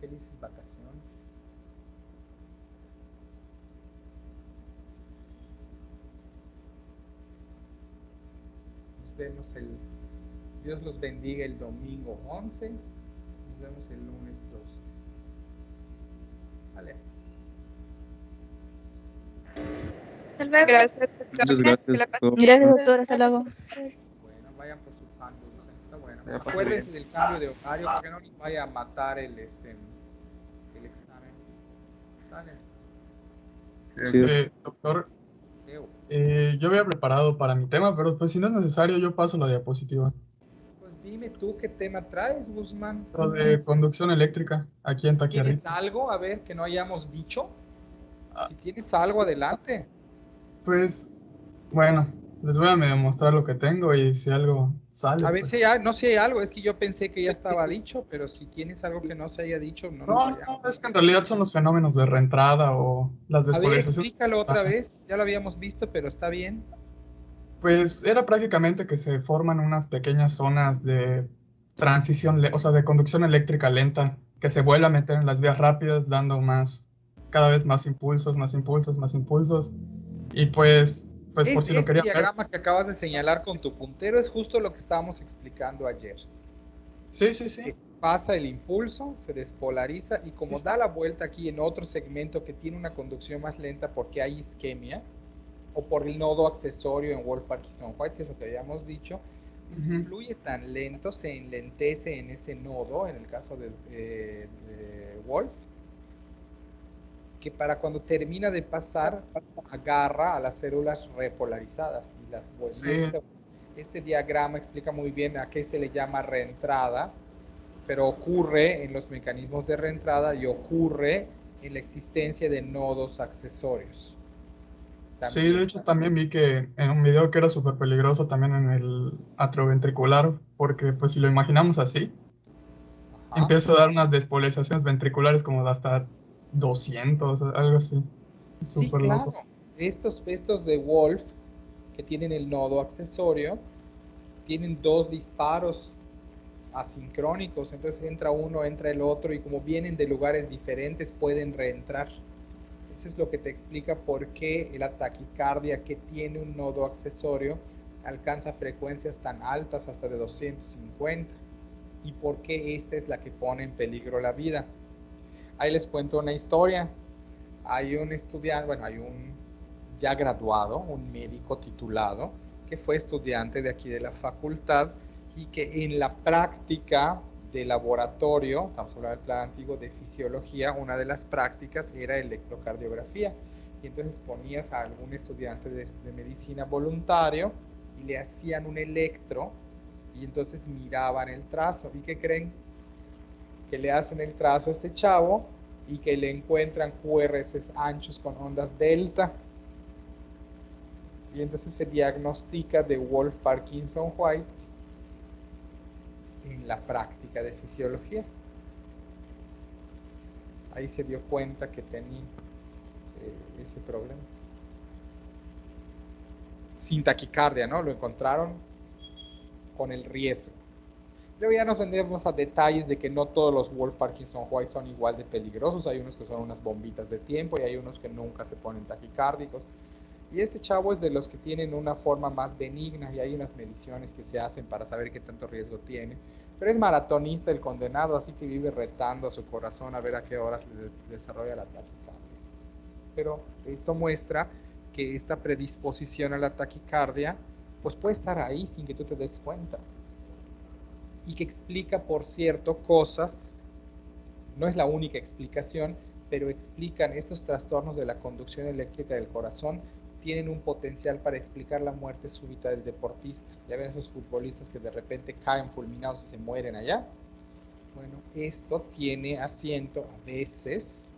Felices vacaciones. Nos vemos Dios los bendiga el domingo 11. Nos vemos el lunes 12. Vale. Gracias. Muchas gracias, doctor. Gracias, doctor. Hasta luego. Bueno, vayan por su pan dulce. Está bueno. Acuérdense del cambio de horario para que no les vaya a matar el examen. ¿Sale? Sí. Doctor, yo había preparado para mi tema, pero pues si no es necesario, yo paso la diapositiva. Pues dime tú qué tema traes, Guzmán. Lo de conducción eléctrica, aquí en Taquiarritmia. ¿Tienes algo, a ver, que no hayamos dicho? Si tienes algo, adelante. Pues, bueno, Les voy a medio mostrar lo que tengo y si algo sale, A ver pues. si hay, no sé si hay algo, es que yo pensé que ya estaba dicho, pero si tienes algo que no se haya dicho, no nos No, vayamos. no, es que en realidad son los fenómenos de reentrada o las A ver, despolarizaciones. explícalo otra vez, ya lo habíamos visto, pero está bien. Pues era prácticamente que se forman unas pequeñas zonas de transición, o sea, de conducción eléctrica lenta, que se vuelve a meter en las vías rápidas, dando cada vez más impulsos, más impulsos, más impulsos. Y pues por si lo Este querían ver. diagrama que acabas de señalar con tu puntero es justo lo que estábamos explicando ayer. Sí, sí, sí. Pasa el impulso, se despolariza y como da la vuelta aquí en otro segmento que tiene una conducción más lenta porque hay isquemia, o por el nodo accesorio en Wolff-Parkinson-White, que es lo que habíamos dicho, fluye tan lento, se enlentece en ese nodo, en el caso de Wolff, que para cuando termina de pasar, agarra a las células repolarizadas y las vuelve. Sí. Este diagrama explica muy bien a qué se le llama reentrada, pero ocurre en los mecanismos de reentrada y ocurre en la existencia de nodos accesorios. Sí, de hecho también vi que en un video que era súper peligroso también en el atrioventricular, porque pues si lo imaginamos así, empieza a dar unas despolarizaciones ventriculares como de hasta 200, algo así. Sí, Súper claro. loco. Estos de Wolff, que tienen el nodo accesorio, tienen dos disparos asincrónicos, entonces entra uno, entra el otro, y como vienen de lugares diferentes, pueden reentrar. Eso es lo que te explica por qué la taquicardia que tiene un nodo accesorio alcanza frecuencias tan altas, hasta de 250, y por qué esta es la que pone en peligro la vida. Ahí les cuento una historia. Hay un estudiante, bueno, hay un ya graduado, un médico titulado, que fue estudiante de aquí de la facultad y que en la práctica de laboratorio, estamos hablando del plan antiguo de fisiología, una de las prácticas era electrocardiografía. Y entonces ponías a algún estudiante de medicina voluntario y le hacían un electro y entonces miraban el trazo. ¿Y qué creen? Que le hacen el trazo a este chavo y que le encuentran QRS anchos con ondas delta. Y entonces se diagnostica de Wolff-Parkinson-White en la práctica de fisiología. Ahí se dio cuenta que tenía ese problema. Sin taquicardia, ¿no? Lo encontraron con el riesgo. Luego ya nos vendemos a detalles de que no todos los Wolff-Parkinson-White son igual de peligrosos. Hay unos que son unas bombitas de tiempo y hay unos que nunca se ponen taquicárdicos. Y este chavo es de los que tienen una forma más benigna y hay unas mediciones que se hacen para saber qué tanto riesgo tiene. Pero es maratonista el condenado, así que vive retando a su corazón a ver a qué horas le desarrolla la taquicardia. Pero esto muestra que esta predisposición a la taquicardia pues puede estar ahí sin que tú te des cuenta. Y que explica, por cierto, cosas, no es la única explicación, pero explican estos trastornos de la conducción eléctrica del corazón, tienen un potencial para explicar la muerte súbita del deportista. Ya ven esos futbolistas que de repente caen fulminados y se mueren allá. Bueno, esto tiene asiento a veces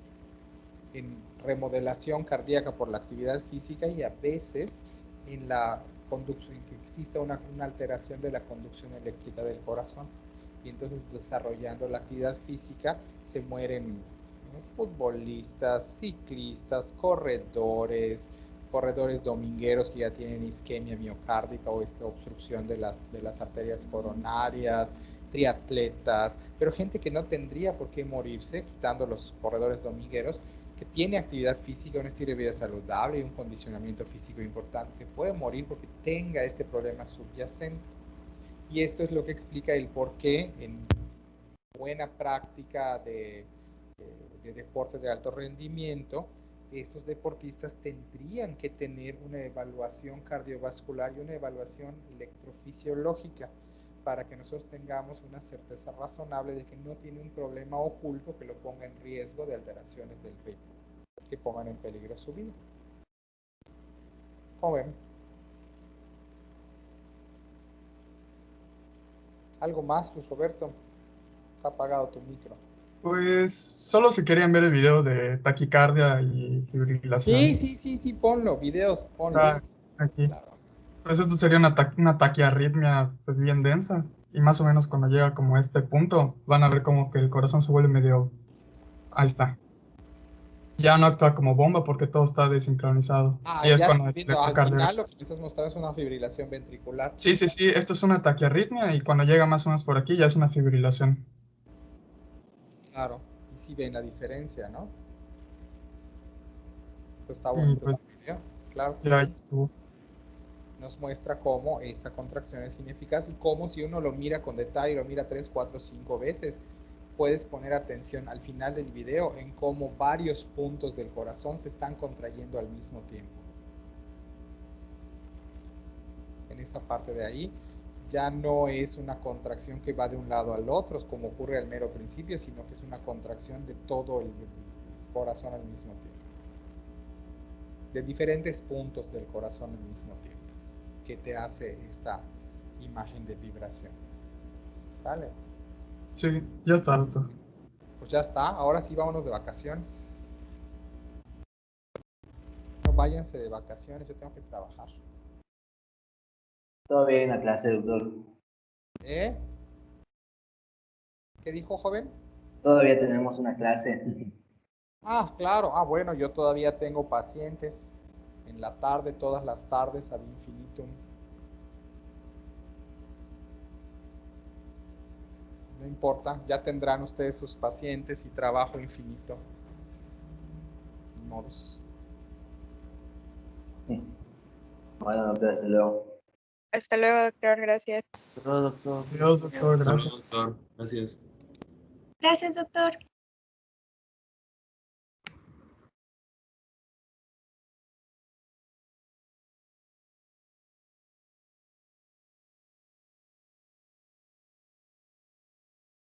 en remodelación cardíaca por la actividad física y a veces en la conducción, en que exista una alteración de la conducción eléctrica del corazón. Y entonces, desarrollando la actividad física, se mueren futbolistas, ciclistas, corredores domingueros que ya tienen isquemia miocárdica o obstrucción de las arterias coronarias, triatletas, pero gente que no tendría por qué morirse, quitando los corredores domingueros, que tiene actividad física, un estilo de vida saludable y un condicionamiento físico importante, se puede morir porque tenga este problema subyacente. Y esto es lo que explica el por qué en buena práctica de deporte de alto rendimiento, estos deportistas tendrían que tener una evaluación cardiovascular y una evaluación electrofisiológica para que nosotros tengamos una certeza razonable de que no tiene un problema oculto que lo ponga en riesgo de alteraciones del ritmo, que pongan en peligro su vida. ¿Cómo ven? ¿Algo más, Luis Roberto? Está apagado tu micro. Pues solo si querían ver el video de taquicardia y fibrilación. Sí, ponlo, videos, ponlos. Está aquí. Claro. Pues esto sería una taquiarritmia pues bien densa. Y más o menos cuando llega como a este punto, van a ver como que el corazón se vuelve medio... Ahí está. Ya no actúa como bomba porque todo está desincronizado. Y es Ya cuando estoy el viendo, al electrocardio... final lo que me estás mostrando es una fibrilación ventricular. Sí, esto es una taquiarritmia y cuando llega más o menos por aquí ya es una fibrilación. Claro, y sí ven la diferencia, ¿no? Pues está Y bonito pues el video, claro que ya sí. estuvo. Nos muestra cómo esa contracción es ineficaz y cómo si uno lo mira con detalle, lo mira 3, 4, 5 veces, puedes poner atención al final del video en cómo varios puntos del corazón se están contrayendo al mismo tiempo. En esa parte de ahí ya no es una contracción que va de un lado al otro, como ocurre al mero principio, sino que es una contracción de todo el corazón al mismo tiempo. De diferentes puntos del corazón al mismo tiempo, que te hace esta imagen de vibración. ¿Sale? Sí, ya está, doctor. Pues ya está, ahora sí vámonos de vacaciones. No váyanse de vacaciones, yo tengo que trabajar. Todo bien en la clase, doctor. ¿Eh? ¿Qué dijo, joven? Todavía tenemos una clase. Ah, claro. Ah, bueno, yo todavía tengo pacientes en la tarde, todas las tardes, ad infinitum. No importa, ya tendrán ustedes sus pacientes y trabajo infinito. Ni modos. Bueno, doctor, hasta luego. Hasta luego, doctor. Gracias. Hasta luego, doctor. Adiós, doctor, Hasta gracias. luego, doctor. Gracias. Gracias, doctor.